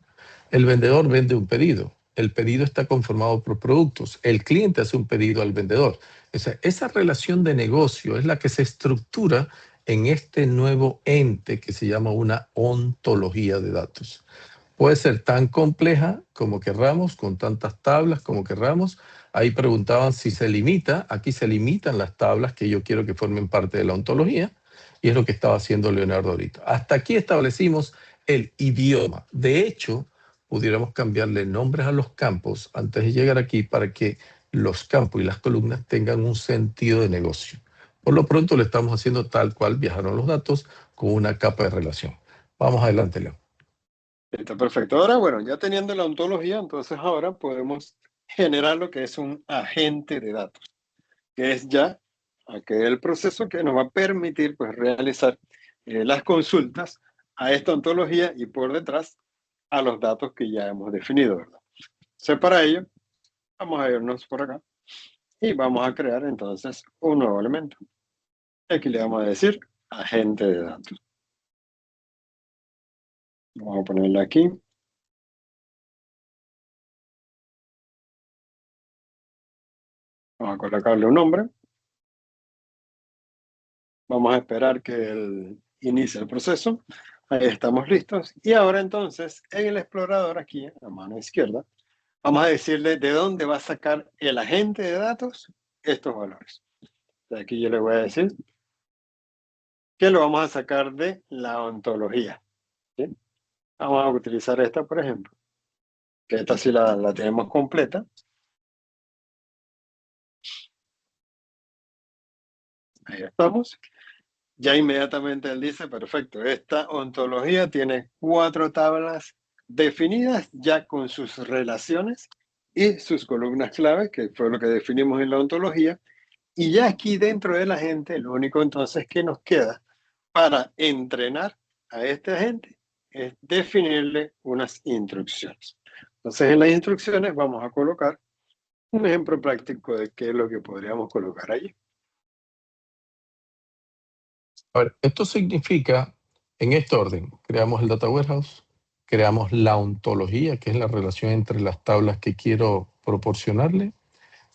El vendedor vende un pedido, el pedido está conformado por productos, el cliente hace un pedido al vendedor. Esa relación de negocio es la que se estructura en este nuevo ente que se llama una ontología de datos. Puede ser tan compleja como querramos, con tantas tablas como querramos. Ahí preguntaban si se limita. Aquí se limitan las tablas que yo quiero que formen parte de la ontología. Y es lo que estaba haciendo Leonardo ahorita. Hasta aquí establecimos el idioma. De hecho, pudiéramos cambiarle nombres a los campos antes de llegar aquí para que los campos y las columnas tengan un sentido de negocio. Por lo pronto lo estamos haciendo tal cual viajaron los datos con una capa de relación. Vamos adelante, Leo. Está perfecto. Ahora, bueno, ya teniendo la ontología, entonces ahora podemos generar lo que es un agente de datos, que es ya aquel proceso que nos va a permitir pues realizar las consultas a esta ontología y por detrás a los datos que ya hemos definido, ¿verdad? Entonces, para ello, vamos a irnos por acá y vamos a crear entonces un nuevo elemento. Aquí le vamos a decir agente de datos. Vamos a ponerle aquí. Vamos a colocarle un nombre. Vamos a esperar que él inicie el proceso. Ahí estamos listos. Y ahora entonces, en el explorador aquí, a mano izquierda, vamos a decirle de dónde va a sacar el agente de datos estos valores. De aquí yo le voy a decir que lo vamos a sacar de la ontología. ¿Sí? Vamos a utilizar esta, por ejemplo, que esta sí la tenemos completa. Ahí estamos. Ya inmediatamente él dice, perfecto, esta ontología tiene 4 tablas definidas ya con sus relaciones y sus columnas clave, que fue lo que definimos en la ontología. Y ya aquí dentro de la agente, lo único entonces que nos queda para entrenar a este agente es definirle unas instrucciones. Entonces en las instrucciones vamos a colocar un ejemplo práctico de qué es lo que podríamos colocar allí. A ver, esto significa, en este orden, creamos el Data Warehouse, creamos la ontología, que es la relación entre las tablas que quiero proporcionarle,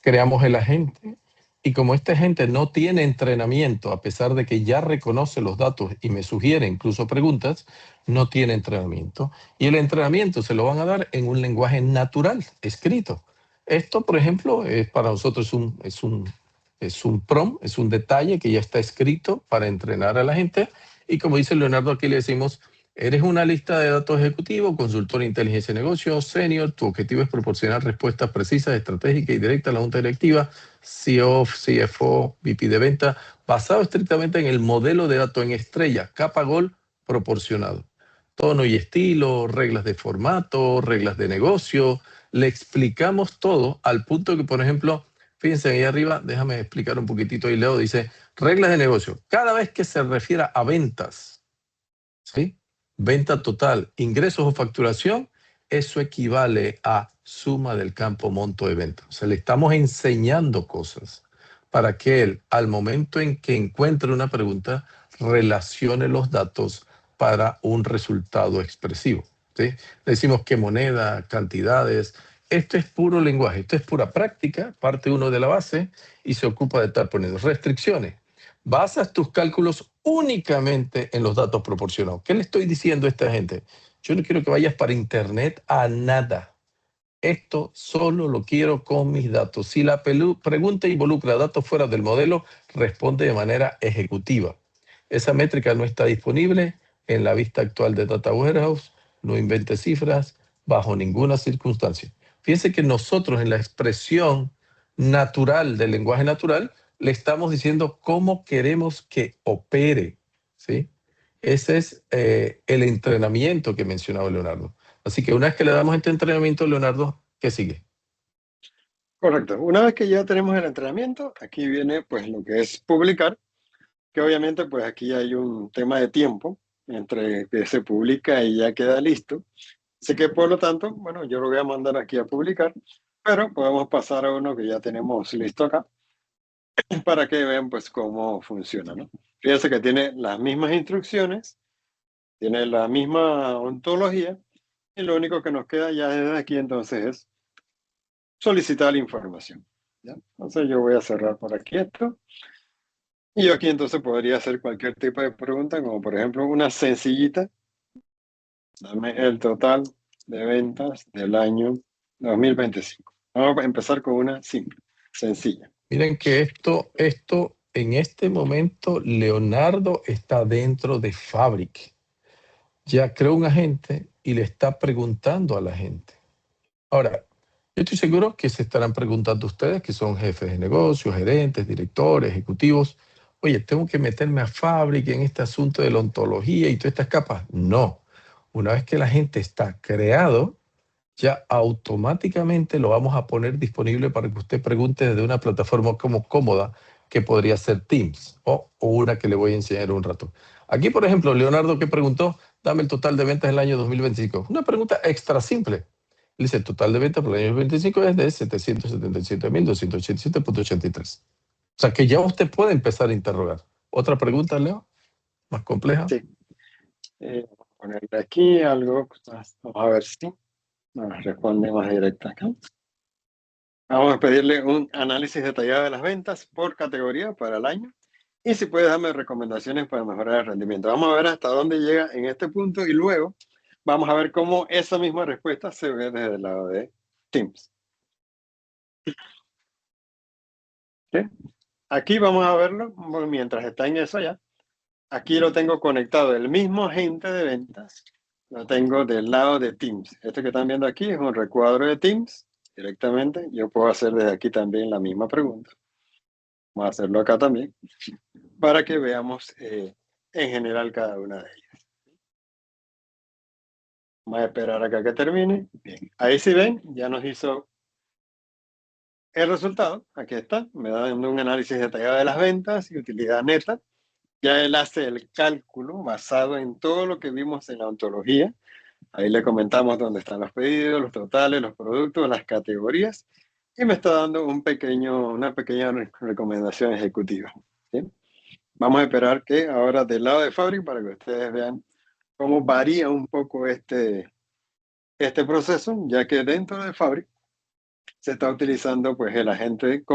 creamos el agente, y como este agente no tiene entrenamiento, a pesar de que ya reconoce los datos y me sugiere incluso preguntas, no tiene entrenamiento. Y el entrenamiento se lo van a dar en un lenguaje natural, escrito. Esto, por ejemplo, para nosotros es un prompt, es un detalle que ya está escrito para entrenar a la gente. Y como dice Leonardo, aquí le decimos, eres una lista de datos ejecutivo, consultor de inteligencia de negocios, senior, tu objetivo es proporcionar respuestas precisas, estratégicas y directas a la junta directiva, CEO, CFO, VP de venta, basado estrictamente en el modelo de datos en estrella, capa gol proporcionado. Tono y estilo, reglas de formato, reglas de negocio, le explicamos todo al punto que, por ejemplo, fíjense ahí arriba, déjame explicar un poquitito y leo, dice, reglas de negocio. Cada vez que se refiera a ventas, ¿sí? Venta total, ingresos o facturación, eso equivale a suma del campo monto de venta. O sea, le estamos enseñando cosas para que él, al momento en que encuentre una pregunta, relacione los datos para un resultado expresivo. ¿Sí? Le decimos qué moneda, cantidades. Esto es puro lenguaje, esto es pura práctica, parte uno de la base y se ocupa de estar poniendo restricciones. Basas tus cálculos únicamente en los datos proporcionados. ¿Qué le estoy diciendo a esta gente? Yo no quiero que vayas para internet a nada. Esto solo lo quiero con mis datos. Si la pregunta involucra datos fuera del modelo, responde de manera ejecutiva. Esa métrica no está disponible en la vista actual de Data Warehouse. No invente cifras bajo ninguna circunstancia. Fíjense que nosotros en la expresión natural del lenguaje natural le estamos diciendo cómo queremos que opere, ¿sí? Ese es el entrenamiento que mencionaba Leonardo. Así que una vez que le damos este entrenamiento, Leonardo, ¿qué sigue? Correcto. Una vez que ya tenemos el entrenamiento, aquí viene pues lo que es publicar, que obviamente pues aquí hay un tema de tiempo entre que se publica y ya queda listo. Así que por lo tanto, bueno, yo lo voy a mandar aquí a publicar, pero podemos pasar a uno que ya tenemos listo acá para que vean pues cómo funciona, ¿no? Fíjense que tiene las mismas instrucciones, tiene la misma ontología y lo único que nos queda ya desde aquí entonces es solicitar la información, ¿ya? Entonces yo voy a cerrar por aquí esto. Y yo aquí entonces podría hacer cualquier tipo de pregunta, como por ejemplo una sencillita. Dame el total de ventas del año 2025. Vamos a empezar con una simple, sencilla. Miren que esto en este momento, Leonardo está dentro de Fabric. Ya creó un agente y le está preguntando a la gente. Ahora, yo estoy seguro que se estarán preguntando ustedes, que son jefes de negocios, gerentes, directores, ejecutivos. Oye, ¿tengo que meterme a Fabric en este asunto de la ontología y todas estas capas? No. Una vez que el agente está creado, ya automáticamente lo vamos a poner disponible para que usted pregunte desde una plataforma como cómoda, que podría ser Teams o una que le voy a enseñar un rato. Aquí, por ejemplo, Leonardo que preguntó, dame el total de ventas del año 2025. Una pregunta extra simple. Dice, el total de ventas por el año 2025 es de 777.287.83. O sea que ya usted puede empezar a interrogar. ¿Otra pregunta, Leo? ¿Más compleja? Sí. Vamos a ponerle aquí algo. Vamos a ver si nos responde más directa acá. Vamos a pedirle un análisis detallado de las ventas por categoría para el año. Y si puede darme recomendaciones para mejorar el rendimiento. Vamos a ver hasta dónde llega en este punto y luego vamos a ver cómo esa misma respuesta se ve desde el lado de Teams. ¿Sí? Aquí vamos a verlo mientras está en eso ya. Aquí lo tengo conectado, el mismo agente de ventas, lo tengo del lado de Teams. Esto que están viendo aquí es un recuadro de Teams directamente. Yo puedo hacer desde aquí también la misma pregunta. Vamos a hacerlo acá también para que veamos en general cada una de ellas. Vamos a esperar acá que termine. Bien, ahí si ven, ya nos hizo el resultado. Aquí está, me da un análisis detallado de las ventas y utilidad neta. Ya él hace el cálculo basado en todo lo que vimos en la ontología. Ahí le comentamos dónde están los pedidos, los totales, los productos, las categorías. Y me está dando una pequeña recomendación ejecutiva. ¿Sí? Vamos a esperar que ahora del lado de Fabric, para que ustedes vean cómo varía un poco este proceso, ya que dentro de Fabric se está utilizando pues el agente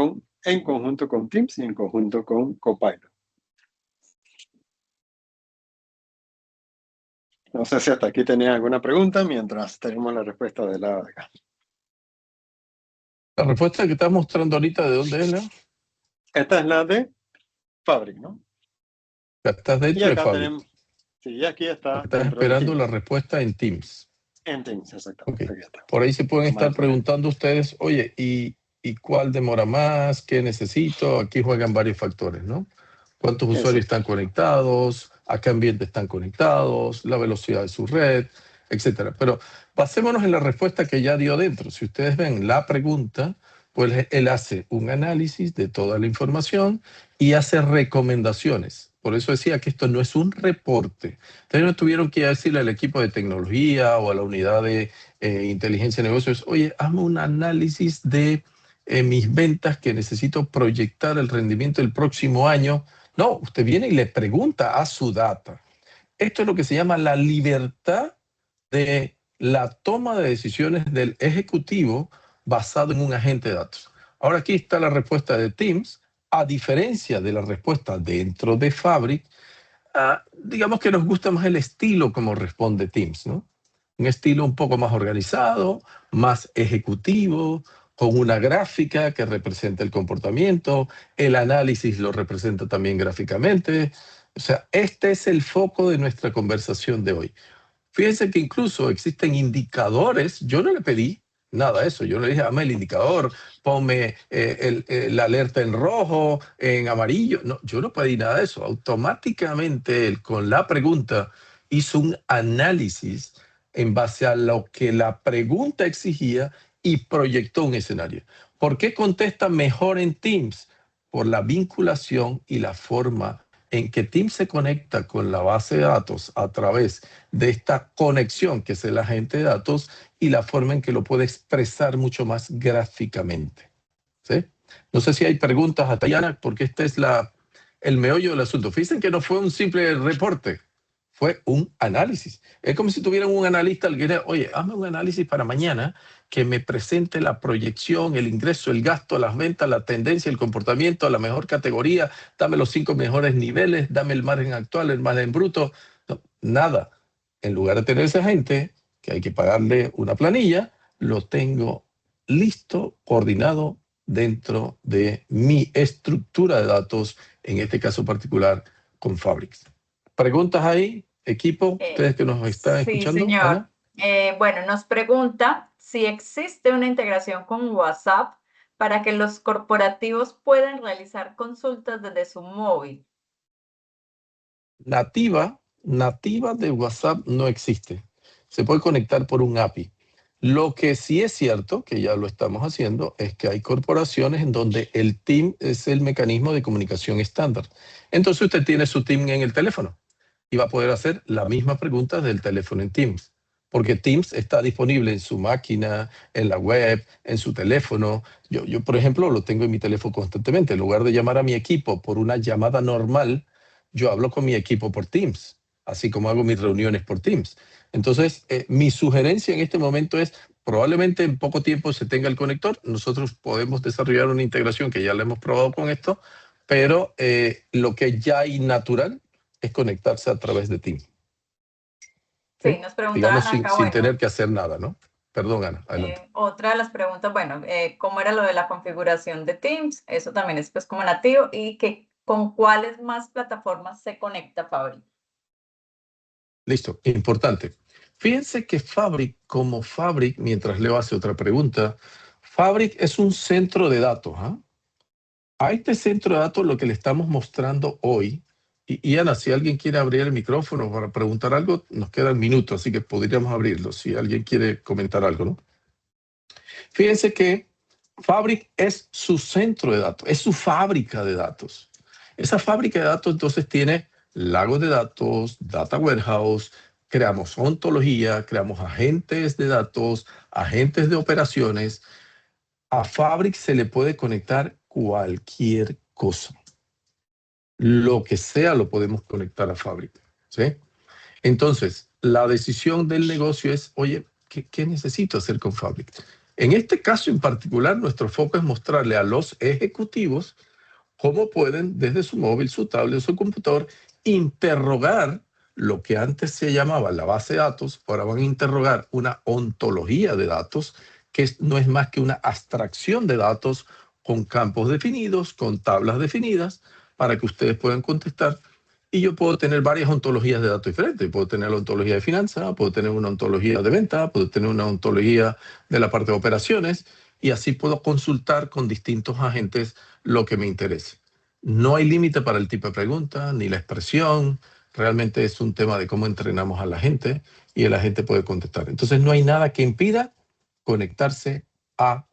en conjunto con Teams y en conjunto con Copilot. No sé si hasta aquí tenía alguna pregunta mientras tenemos la respuesta del lado de acá. La respuesta que estás mostrando ahorita, ¿de dónde es, Leo? Esta es la de Fabric, ¿no? Ya estás Y dentro de acá Fabric. tenemos, sí, aquí está Estás dentro de esperando Teams. la respuesta en Teams. En Teams, exactamente. Okay. Aquí está. Por ahí se pueden Vamos a estar poner. preguntando ustedes, oye, ¿y cuál demora más? ¿Qué necesito? Aquí juegan varios factores, ¿no? ¿Cuántos usuarios están conectados? ¿A qué ambiente están conectados? La velocidad de su red, etcétera. Pero basémonos en la respuesta que ya dio dentro. Si ustedes ven la pregunta, pues él hace un análisis de toda la información y hace recomendaciones. Por eso decía que esto no es un reporte. Ustedes no tuvieron que decirle al equipo de tecnología o a la unidad de inteligencia de negocios, oye, hazme un análisis de mis ventas que necesito proyectar el rendimiento del próximo año. No, usted viene y le pregunta a su data. Esto es lo que se llama la libertad de la toma de decisiones del ejecutivo basado en un agente de datos. Ahora aquí está la respuesta de Teams, a diferencia de la respuesta dentro de Fabric. Digamos que nos gusta más el estilo como responde Teams, ¿no? Un estilo un poco más organizado, más ejecutivo, con una gráfica que representa el comportamiento, el análisis lo representa también gráficamente. O sea, este es el foco de nuestra conversación de hoy. Fíjense que incluso existen indicadores. Yo no le pedí nada de eso. Yo le dije, dame el indicador, ponme la alerta en rojo, en amarillo. No, yo no pedí nada de eso. Automáticamente él, con la pregunta, hizo un análisis en base a lo que la pregunta exigía y proyectó un escenario. ¿Por qué contesta mejor en Teams? Por la vinculación y la forma en que Teams se conecta con la base de datos a través de esta conexión que es el agente de datos y la forma en que lo puede expresar mucho más gráficamente. ¿Sí? No sé si hay preguntas a Tayana, porque este es el meollo del asunto. Fíjense que no fue un simple reporte, fue un análisis. Es como si tuvieran un analista al que diría, oye, hazme un análisis para mañana que me presente la proyección, el ingreso, el gasto, las ventas, la tendencia, el comportamiento, la mejor categoría, dame los 5 mejores niveles, dame el margen actual, el margen bruto. No, nada. En lugar de tener esa gente que hay que pagarle una planilla, lo tengo listo, coordinado dentro de mi estructura de datos, en este caso particular con Fabric. ¿Preguntas ahí, equipo? Ustedes que nos están escuchando. Sí, señor. Ana. Bueno, nos pregunta si existe una integración con WhatsApp para que los corporativos puedan realizar consultas desde su móvil. Nativa de WhatsApp no existe. se puede conectar por un API. Lo que sí es cierto, que ya lo estamos haciendo, es que hay corporaciones en donde el Teams es el mecanismo de comunicación estándar. Entonces usted tiene su Teams en el teléfono y va a poder hacer la misma pregunta del teléfono en Teams, porque Teams está disponible en su máquina, en la web, en su teléfono. Yo, por ejemplo, lo tengo en mi teléfono constantemente. En lugar de llamar a mi equipo por una llamada normal, yo hablo con mi equipo por Teams, así como hago mis reuniones por Teams. Entonces, mi sugerencia en este momento es, probablemente en poco tiempo se tenga el conector. Nosotros podemos desarrollar una integración que ya la hemos probado con esto, pero lo que ya hay natural es conectarse a través de Teams. Sí, nos Digamos preguntaban acá, sin bueno, tener que hacer nada, ¿no? Perdón, Ana, adelante. otra de las preguntas, bueno, ¿cómo era lo de la configuración de Teams? Eso también es pues como nativo y que con cuáles más plataformas se conecta Fabric. Listo, importante. Fíjense que Fabric, como Fabric, mientras Leo hace otra pregunta, Fabric es un centro de datos. ¿Ah? A este centro de datos lo que le estamos mostrando hoy, y Ana, si alguien quiere abrir el micrófono para preguntar algo, nos quedan minutos, así que podríamos abrirlo si alguien quiere comentar algo, ¿no? Fíjense que Fabric es su centro de datos, es su fábrica de datos. Esa fábrica de datos entonces tiene lagos de datos, data warehouse, creamos ontología, creamos agentes de datos, agentes de operaciones. A Fabric se le puede conectar cualquier cosa. Lo que sea lo podemos conectar a Fabric, ¿sí? Entonces, la decisión del negocio es, oye, ¿qué necesito hacer con Fabric? En este caso en particular, nuestro foco es mostrarle a los ejecutivos cómo pueden, desde su móvil, su tablet, su computador, interrogar lo que antes se llamaba la base de datos. Ahora van a interrogar una ontología de datos, que no es más que una abstracción de datos con campos definidos, con tablas definidas, para que ustedes puedan contestar. Y yo puedo tener varias ontologías de datos diferentes. Puedo tener la ontología de finanzas, puedo tener una ontología de venta, puedo tener una ontología de la parte de operaciones, y así puedo consultar con distintos agentes lo que me interese. No hay límite para el tipo de pregunta, ni la expresión. Realmente es un tema de cómo entrenamos a la gente y la gente puede contestar. Entonces no hay nada que impida conectarse a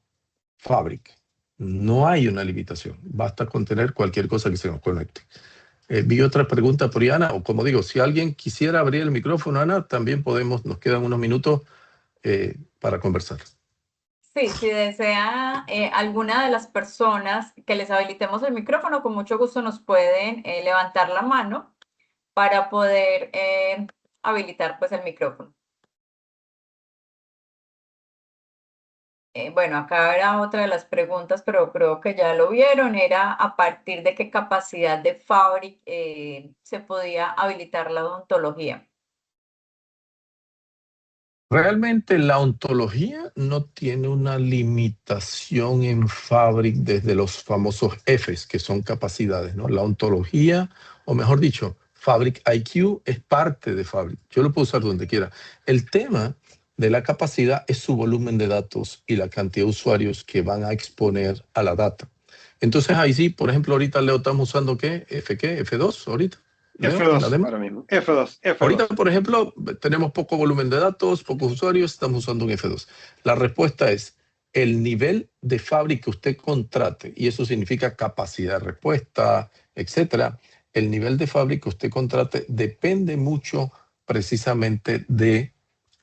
Fabric. No hay una limitación. Basta con tener cualquier cosa que se nos conecte. Vi otra pregunta por Ana, o como digo, si alguien quisiera abrir el micrófono, Ana, también podemos, nos quedan unos minutos para conversar. Sí, si desea alguna de las personas que les habilitemos el micrófono, con mucho gusto nos pueden levantar la mano para poder habilitar pues el micrófono. Bueno, acá era otra de las preguntas, pero creo que ya lo vieron, era a partir de qué capacidad de Fabric se podía habilitar la odontología. Realmente la ontología no tiene una limitación en Fabric desde los famosos Fs, que son capacidades, ¿no? La ontología, o mejor dicho, Fabric IQ es parte de Fabric. Yo lo puedo usar donde quiera. El tema de la capacidad es su volumen de datos y la cantidad de usuarios que van a exponer a la data. Entonces ahí sí, por ejemplo, ahorita Leo estamos usando ¿qué? ¿F2 ahorita? Leo, F2 ahora mismo. F2. Ahorita, por ejemplo, tenemos poco volumen de datos, pocos usuarios, estamos usando un F2. La respuesta es el nivel de Fabric que usted contrate, y eso significa capacidad de respuesta, etcétera. El nivel de Fabric que usted contrate depende mucho precisamente de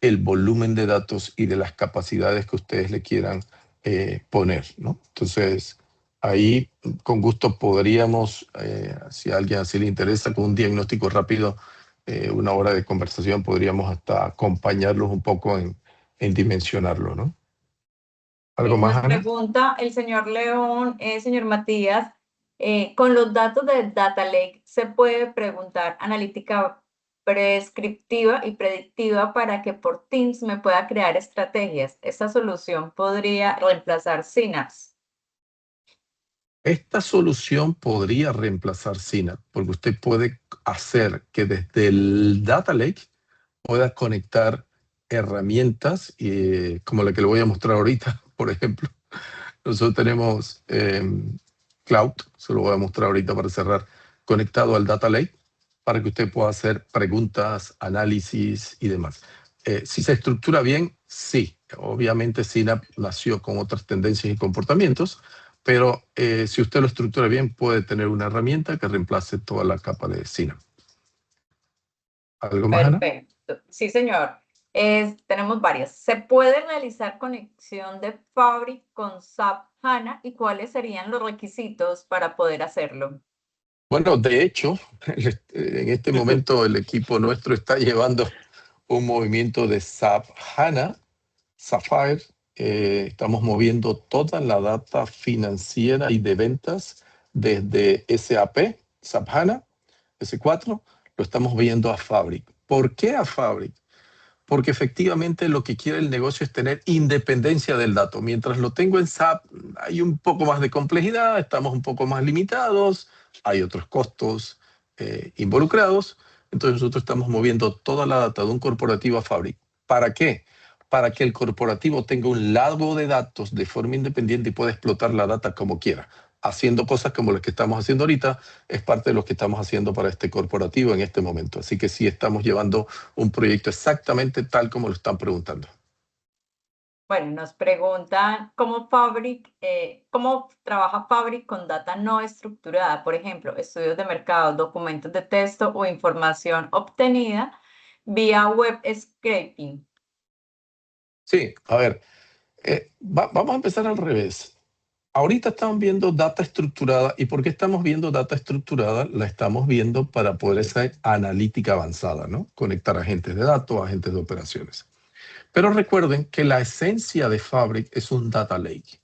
el volumen de datos y de las capacidades que ustedes le quieran poner, ¿no? Entonces, ahí con gusto podríamos, si a alguien así le interesa, con un diagnóstico rápido, una hora de conversación, podríamos hasta acompañarlos un poco en dimensionarlo, ¿no? ¿Algo más, Nos Ana? pregunta el señor León, señor Matías, con los datos de Data Lake, ¿se puede preguntar analítica prescriptiva y predictiva para que por Teams me pueda crear estrategias? ¿Esta solución podría reemplazar Synapse? Esta solución podría reemplazar Synapse, porque usted puede hacer que desde el Data Lake pueda conectar herramientas como la que le voy a mostrar ahorita, por ejemplo. Nosotros tenemos Cloud, se lo voy a mostrar ahorita para cerrar, conectado al Data Lake para que usted pueda hacer preguntas, análisis y demás. Si se estructura bien, sí. Obviamente Synapse nació con otras tendencias y comportamientos, pero si usted lo estructura bien, puede tener una herramienta que reemplace toda la capa de Synapse. ¿Algo más, Ana? Perfecto. Sí, señor. Tenemos varias. ¿Se puede realizar conexión de Fabric con SAP HANA y cuáles serían los requisitos para poder hacerlo? Bueno, de hecho, en este momento el equipo nuestro está llevando un movimiento de SAP HANA, Sapphire. Estamos moviendo toda la data financiera y de ventas desde SAP, SAP HANA, S4, lo estamos viendo a Fabric. ¿Por qué a Fabric? Porque efectivamente lo que quiere el negocio es tener independencia del dato. Mientras lo tengo en SAP, hay un poco más de complejidad, estamos un poco más limitados, hay otros costos involucrados. Entonces nosotros estamos moviendo toda la data de un corporativo a Fabric. ¿Para qué? Para que el corporativo tenga un lago de datos de forma independiente y pueda explotar la data como quiera. Haciendo cosas como las que estamos haciendo ahorita, es parte de lo que estamos haciendo para este corporativo en este momento. Así que sí estamos llevando un proyecto exactamente tal como lo están preguntando. Bueno, nos preguntan cómo trabaja Fabric con data no estructurada, por ejemplo, estudios de mercado, documentos de texto o información obtenida vía web scraping. Sí, a ver, vamos a empezar al revés. Ahorita estamos viendo data estructurada. ¿Y por qué estamos viendo data estructurada? La estamos viendo para poder hacer analítica avanzada, ¿no? Conectar agentes de datos, agentes de operaciones. Pero recuerden que la esencia de Fabric es un data lake.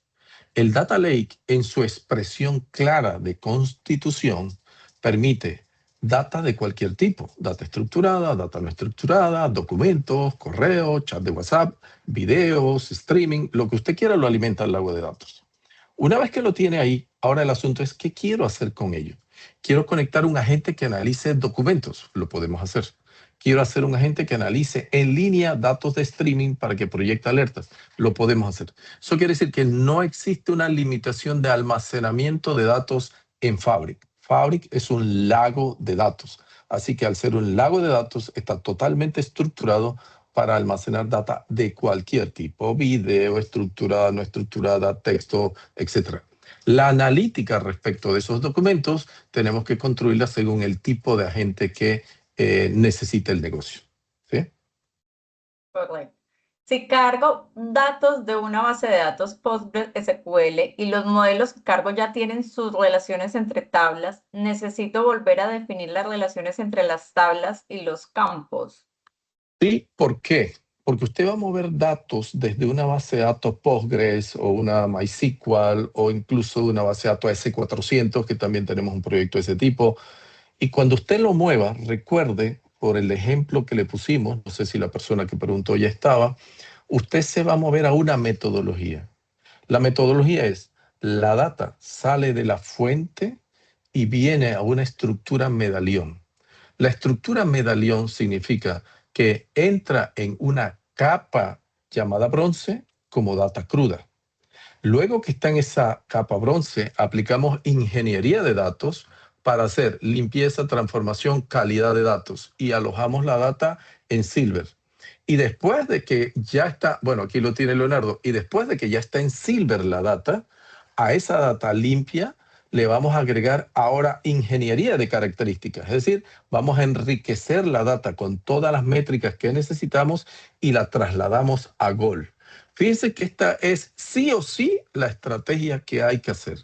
El data lake, en su expresión clara de constitución, permite data de cualquier tipo, data estructurada, data no estructurada, documentos, correos, chat de WhatsApp, videos, streaming, lo que usted quiera lo alimenta al lago de datos. Una vez que lo tiene ahí, ahora el asunto es ¿qué quiero hacer con ello? Quiero conectar un agente que analice documentos, lo podemos hacer. Quiero hacer un agente que analice en línea datos de streaming para que proyecte alertas, lo podemos hacer. Eso quiere decir que no existe una limitación de almacenamiento de datos en Fabric. Fabric es un lago de datos, así que al ser un lago de datos está totalmente estructurado para almacenar data de cualquier tipo, video, estructurada, no estructurada, texto, etc. La analítica respecto de esos documentos tenemos que construirla según el tipo de agente que necesita el negocio. ¿Sí? Correcto. Si cargo datos de una base de datos PostgreSQL y los modelos que cargo ya tienen sus relaciones entre tablas, necesito volver a definir las relaciones entre las tablas y los campos. Sí, ¿por qué? Porque usted va a mover datos desde una base de datos Postgres o una MySQL o incluso de una base de datos S400, que también tenemos un proyecto de ese tipo. Y cuando usted lo mueva, recuerde, por el ejemplo que le pusimos, no sé si la persona que preguntó ya estaba, usted se va a mover a una metodología. La metodología es, la data sale de la fuente y viene a una estructura medallón. La estructura medallón significa que entra en una capa llamada bronce como data cruda. Luego que está en esa capa bronce, aplicamos ingeniería de datos para hacer limpieza, transformación, calidad de datos y alojamos la data en Silver. Y después de que ya está, bueno, aquí lo tiene Leonardo, y después de que ya está en Silver la data, a esa data limpia le vamos a agregar ahora ingeniería de características, es decir, vamos a enriquecer la data con todas las métricas que necesitamos y la trasladamos a Gold. Fíjense que esta es sí o sí la estrategia que hay que hacer.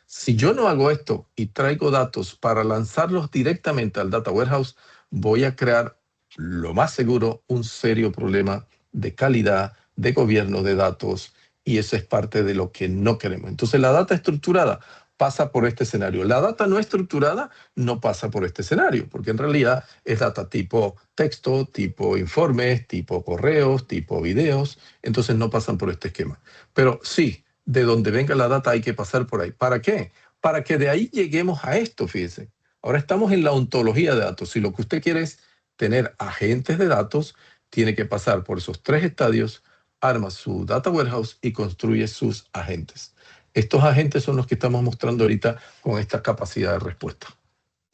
Si yo no hago esto y traigo datos para lanzarlos directamente al Data Warehouse, voy a crear, lo más seguro, un serio problema de calidad, de gobierno de datos, y eso es parte de lo que no queremos. Entonces, la data estructurada pasa por este escenario. La data no estructurada no pasa por este escenario, porque en realidad es data tipo texto, tipo informes, tipo correos, tipo videos, entonces no pasan por este esquema. Pero sí, de donde venga la data hay que pasar por ahí. ¿Para qué? Para que de ahí lleguemos a esto, fíjense. Ahora estamos en la ontología de datos. Si lo que usted quiere es tener agentes de datos, tiene que pasar por esos 3 estadios, arma su data warehouse y construye sus agentes. Estos agentes son los que estamos mostrando ahorita con esta capacidad de respuesta.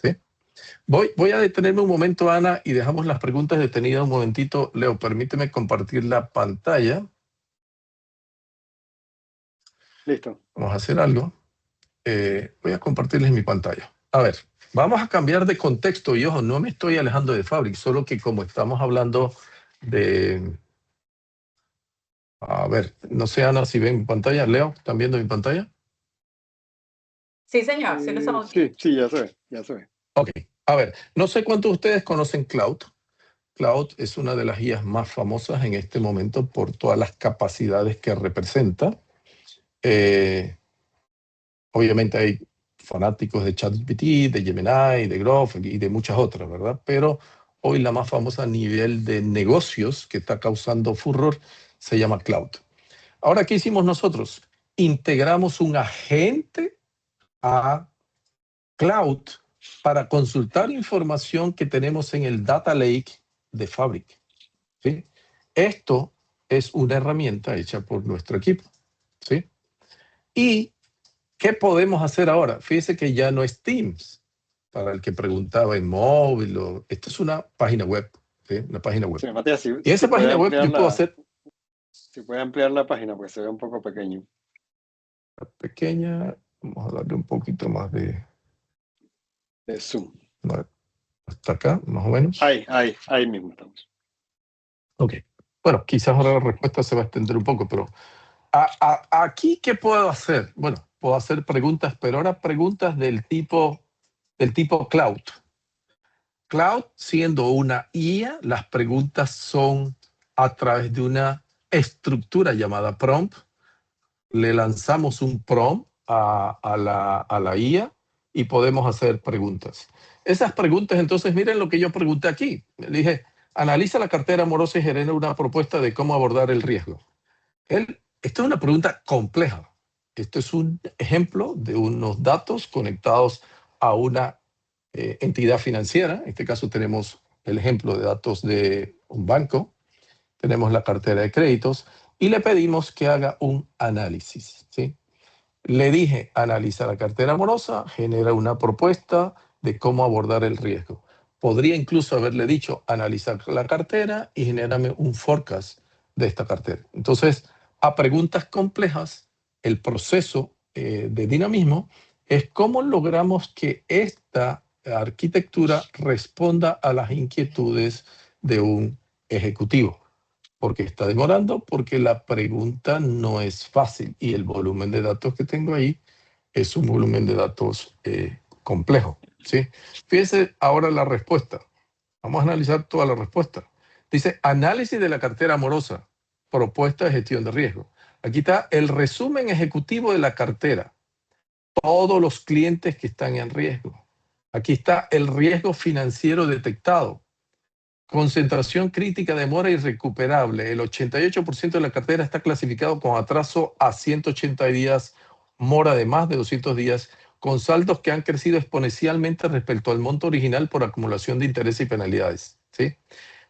¿Sí? Voy a detenerme un momento, Ana, y dejamos las preguntas detenidas un momentito. Leo, permíteme compartir la pantalla. Listo. Vamos a hacer algo. Voy a compartirles mi pantalla. A ver, vamos a cambiar de contexto y ojo, no me estoy alejando de Fabric, solo que como estamos hablando de... A ver, no sé, Ana, si ven mi pantalla. Leo, ¿están viendo mi pantalla? Sí, señor, sí lo estamos viendo. Sí, ya se ve, ya se ve. Ok, a ver, no sé cuántos de ustedes conocen Cloud. Cloud es una de las guías más famosas en este momento por todas las capacidades que representa. Obviamente hay fanáticos de ChatGPT, de Gemini, de Grok y de muchas otras, ¿verdad? Pero hoy la más famosa a nivel de negocios que está causando furor se llama Cloud. Ahora, ¿qué hicimos nosotros? Integramos un agente a Cloud para consultar información que tenemos en el Data Lake de Fabric, ¿sí? Esto es una herramienta hecha por nuestro equipo, ¿sí? ¿Y qué podemos hacer ahora? Fíjese que ya no es Teams, para el que preguntaba en móvil. Esto es una página web, ¿sí? Una página web. Sí, Matías, Y esa página web yo puedo hacer... Si puede ampliar la página, pues se ve un poco pequeño. Pequeña, vamos a darle un poquito más de zoom. Hasta acá, más o menos. Ahí mismo estamos. Ok. Bueno, quizás ahora la respuesta se va a extender un poco, pero aquí, ¿qué puedo hacer? Bueno, puedo hacer preguntas, pero ahora preguntas del tipo Cloud. Cloud, siendo una IA, las preguntas son a través de una estructura llamada prompt. Le lanzamos un prompt a la IA y podemos hacer preguntas. Esas preguntas, entonces, miren lo que yo pregunté aquí. Le dije, analiza la cartera amorosa y genera una propuesta de cómo abordar el riesgo. Esto es una pregunta compleja. Esto es un ejemplo de unos datos conectados a una entidad financiera. En este caso tenemos el ejemplo de datos de un banco. Tenemos la cartera de créditos y le pedimos que haga un análisis, ¿sí? Le dije, analiza la cartera amorosa, genera una propuesta de cómo abordar el riesgo. Podría incluso haberle dicho, analizar la cartera y genérame un forecast de esta cartera. Entonces, a preguntas complejas, el proceso de dinamismo es cómo logramos que esta arquitectura responda a las inquietudes de un ejecutivo. Porque está demorando, porque la pregunta no es fácil y el volumen de datos que tengo ahí es un volumen de datos complejo, ¿sí? Fíjense ahora la respuesta. Vamos a analizar toda la respuesta. Dice, análisis de la cartera amorosa, propuesta de gestión de riesgo. Aquí está el resumen ejecutivo de la cartera. Todos los clientes que están en riesgo. Aquí está el riesgo financiero detectado. Concentración crítica de mora irrecuperable. El 88% de la cartera está clasificado con atraso a 180 días, mora de más de 200 días, con saldos que han crecido exponencialmente respecto al monto original por acumulación de intereses y penalidades, ¿sí?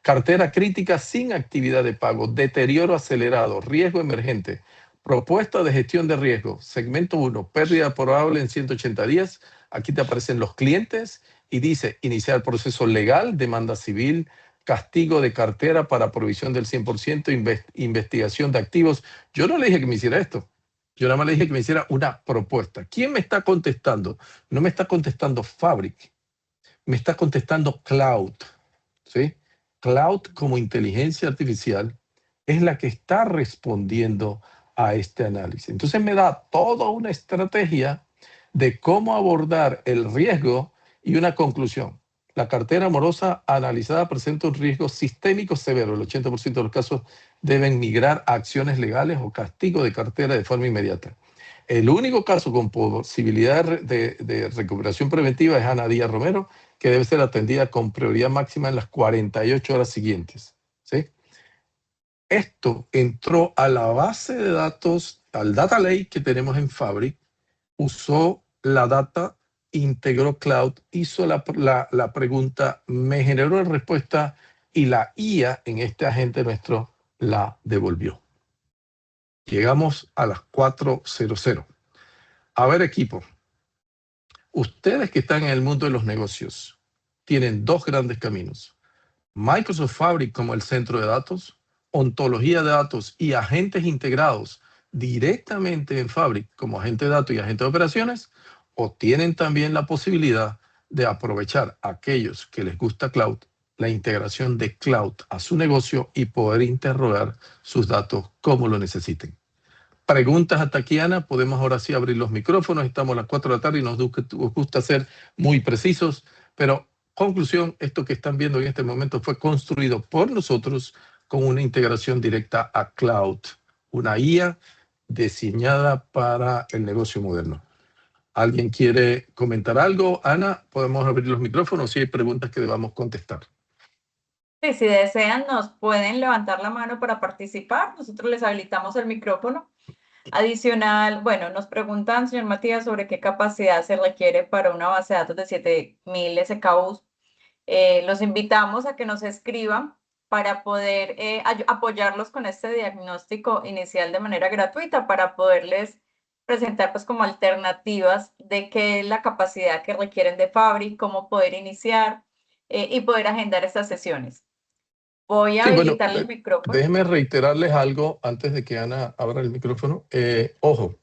Cartera crítica sin actividad de pago, deterioro acelerado, riesgo emergente, propuesta de gestión de riesgo, segmento 1, pérdida probable en 180 días. Aquí te aparecen los clientes y dice iniciar proceso legal, demanda civil, castigo de cartera para provisión del 100%, investigación de activos. Yo no le dije que me hiciera esto. Yo nada más le dije que me hiciera una propuesta. ¿Quién me está contestando? No me está contestando Fabric, me está contestando Cloud, ¿sí? Cloud como inteligencia artificial es la que está respondiendo a este análisis. Entonces me da toda una estrategia de cómo abordar el riesgo y una conclusión. La cartera amorosa analizada presenta un riesgo sistémico severo. El 80% de los casos deben migrar a acciones legales o castigo de cartera de forma inmediata. El único caso con posibilidad de recuperación preventiva es Ana Díaz Romero, que debe ser atendida con prioridad máxima en las 48 horas siguientes, ¿sí? Esto entró a la base de datos, al data lake que tenemos en Fabric, usó la data, integró Cloud, hizo la pregunta, me generó la respuesta y la IA en este agente nuestro la devolvió. Llegamos a las 4:00. A ver, equipo, ustedes que están en el mundo de los negocios, tienen dos grandes caminos. Microsoft Fabric como el centro de datos, ontología de datos y agentes integrados directamente en Fabric como agente de datos y agente de operaciones, o tienen también la posibilidad de aprovechar a aquellos que les gusta cloud, la integración de cloud a su negocio y poder interrogar sus datos como lo necesiten. Preguntas hasta aquí, Ana. Podemos ahora sí abrir los micrófonos. Estamos a las 4 de la tarde y nos gusta ser muy precisos, pero conclusión, esto que están viendo en este momento fue construido por nosotros con una integración directa a cloud, una IA diseñada para el negocio moderno. ¿Alguien quiere comentar algo? Ana, podemos abrir los micrófonos si hay preguntas que debamos contestar. Sí, si desean, nos pueden levantar la mano para participar. Nosotros les habilitamos el micrófono. Adicional, bueno, nos preguntan, señor Matías, sobre qué capacidad se requiere para una base de datos de 7000 SKUs. Los invitamos a que nos escriban para poder apoyarlos con este diagnóstico inicial de manera gratuita, para poderles presentar pues como alternativas de qué es la capacidad que requieren de Fabric, cómo poder iniciar y poder agendar estas sesiones. Voy a habilitarle el micrófono. Déjenme reiterarles algo antes de que Ana abra el micrófono. Ojo,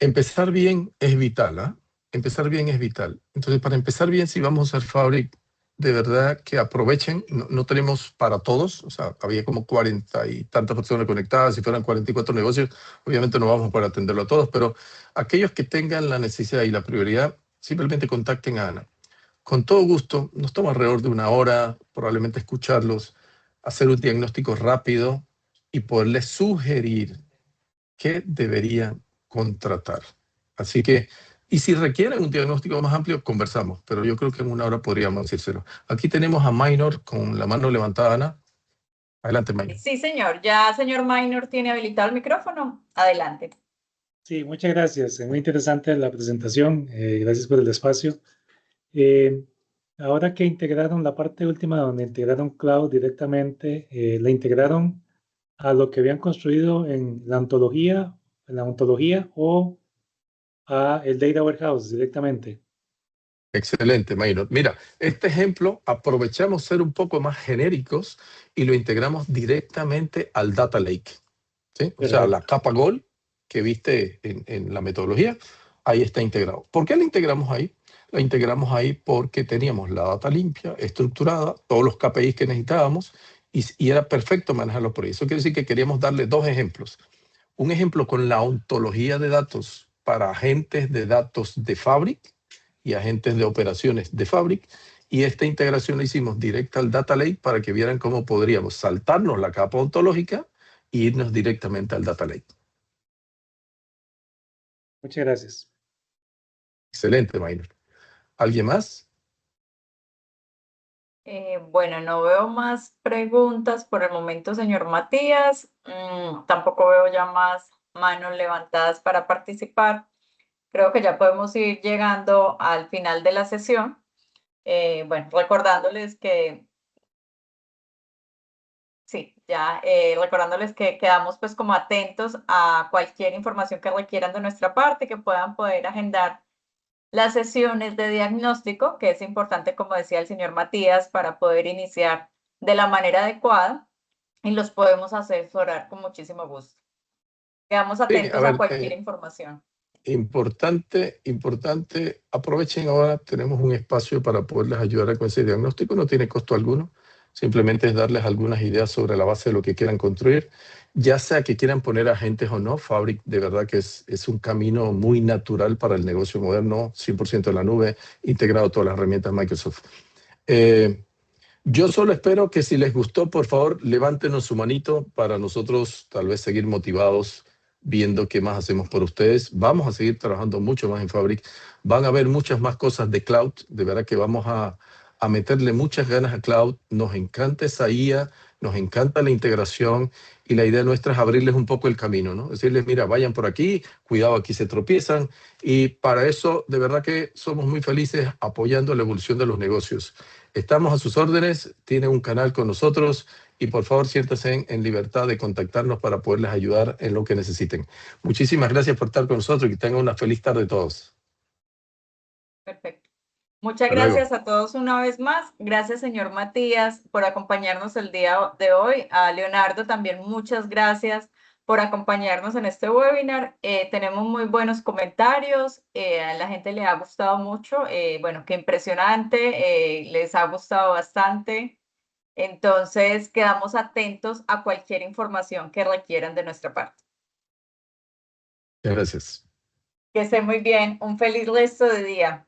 empezar bien es vital, ¿ah? Empezar bien es vital. Entonces, para empezar bien, si vamos a usar Fabric, de verdad que aprovechen. No tenemos para todos, o sea, había como 40 y tantas personas conectadas. Si fueran 44 negocios, obviamente no vamos a poder atenderlo a todos, pero aquellos que tengan la necesidad y la prioridad, simplemente contacten a Ana. Con todo gusto, nos toma alrededor de una hora, probablemente escucharlos, hacer un diagnóstico rápido y poderles sugerir qué deberían contratar. Así que, y si requieren un diagnóstico más amplio, conversamos, pero yo creo que en una hora podríamos decírselo. Aquí tenemos a Minor con la mano levantada, Ana. Adelante, Minor. Sí, señor. Ya, señor Minor, tiene habilitado el micrófono. Adelante. Sí, muchas gracias. Muy interesante la presentación. Gracias por el espacio. Ahora que integraron la parte última donde integraron cloud directamente, ¿la integraron a lo que habían construido en la ontología o a el data warehouse directamente? Excelente, Minor. Mira, este ejemplo aprovechamos ser un poco más genéricos y lo integramos directamente al Data Lake. ¿Sí? O sea, la capa Gold que viste en la metodología, ahí está integrado. ¿Por qué la integramos ahí? La integramos ahí porque teníamos la data limpia, estructurada, todos los KPIs que necesitábamos y era perfecto manejarlo por ahí. Eso quiere decir que queríamos darle dos ejemplos. Un ejemplo con la ontología de datos para agentes de datos de Fabric y agentes de operaciones de Fabric, y esta integración la hicimos directa al Data Lake para que vieran cómo podríamos saltarnos la capa ontológica e irnos directamente al Data Lake. Muchas gracias. Excelente, Minor. ¿Alguien más? Bueno, no veo más preguntas por el momento, señor Matías. Tampoco veo ya más manos levantadas para participar. Creo que ya podemos ir llegando al final de la sesión. Bueno, recordándoles que recordándoles que quedamos pues como atentos a cualquier información que requieran de nuestra parte, que puedan poder agendar las sesiones de diagnóstico, que es importante, como decía el señor Matías, para poder iniciar de la manera adecuada, y los podemos asesorar con muchísimo gusto. Quedamos atentos a cualquier información. Importante, aprovechen ahora, tenemos un espacio para poderles ayudar con ese diagnóstico, no tiene costo alguno, simplemente es darles algunas ideas sobre la base de lo que quieran construir, ya sea que quieran poner agentes o no. Fabric de verdad que es un camino muy natural para el negocio moderno, 100% en la nube, integrado todas las herramientas Microsoft. Yo solo espero que si les gustó, por favor, levántenos su manito para nosotros tal vez seguir motivados viendo qué más hacemos por ustedes. Vamos a seguir trabajando mucho más en Fabric. Van a ver muchas más cosas de cloud. De verdad que vamos a meterle muchas ganas a cloud. Nos encanta esa IA, nos encanta la integración y la idea nuestra es abrirles un poco el camino, ¿no? Decirles, mira, vayan por aquí, cuidado, aquí se tropiezan. Y para eso, de verdad que somos muy felices apoyando la evolución de los negocios. Estamos a sus órdenes, tienen un canal con nosotros y por favor siéntanse en libertad de contactarnos para poderles ayudar en lo que necesiten. Muchísimas gracias por estar con nosotros y que tengan una feliz tarde todos. Perfecto. Muchas Hasta luego. gracias a todos una vez más. Gracias, señor Matías, por acompañarnos el día de hoy. A Leonardo también muchas gracias por acompañarnos en este webinar. Tenemos muy buenos comentarios. A la gente le ha gustado mucho. Bueno, qué impresionante. Les ha gustado bastante. Entonces, quedamos atentos a cualquier información que requieran de nuestra parte. Gracias. Que esté muy bien. Un feliz resto de día.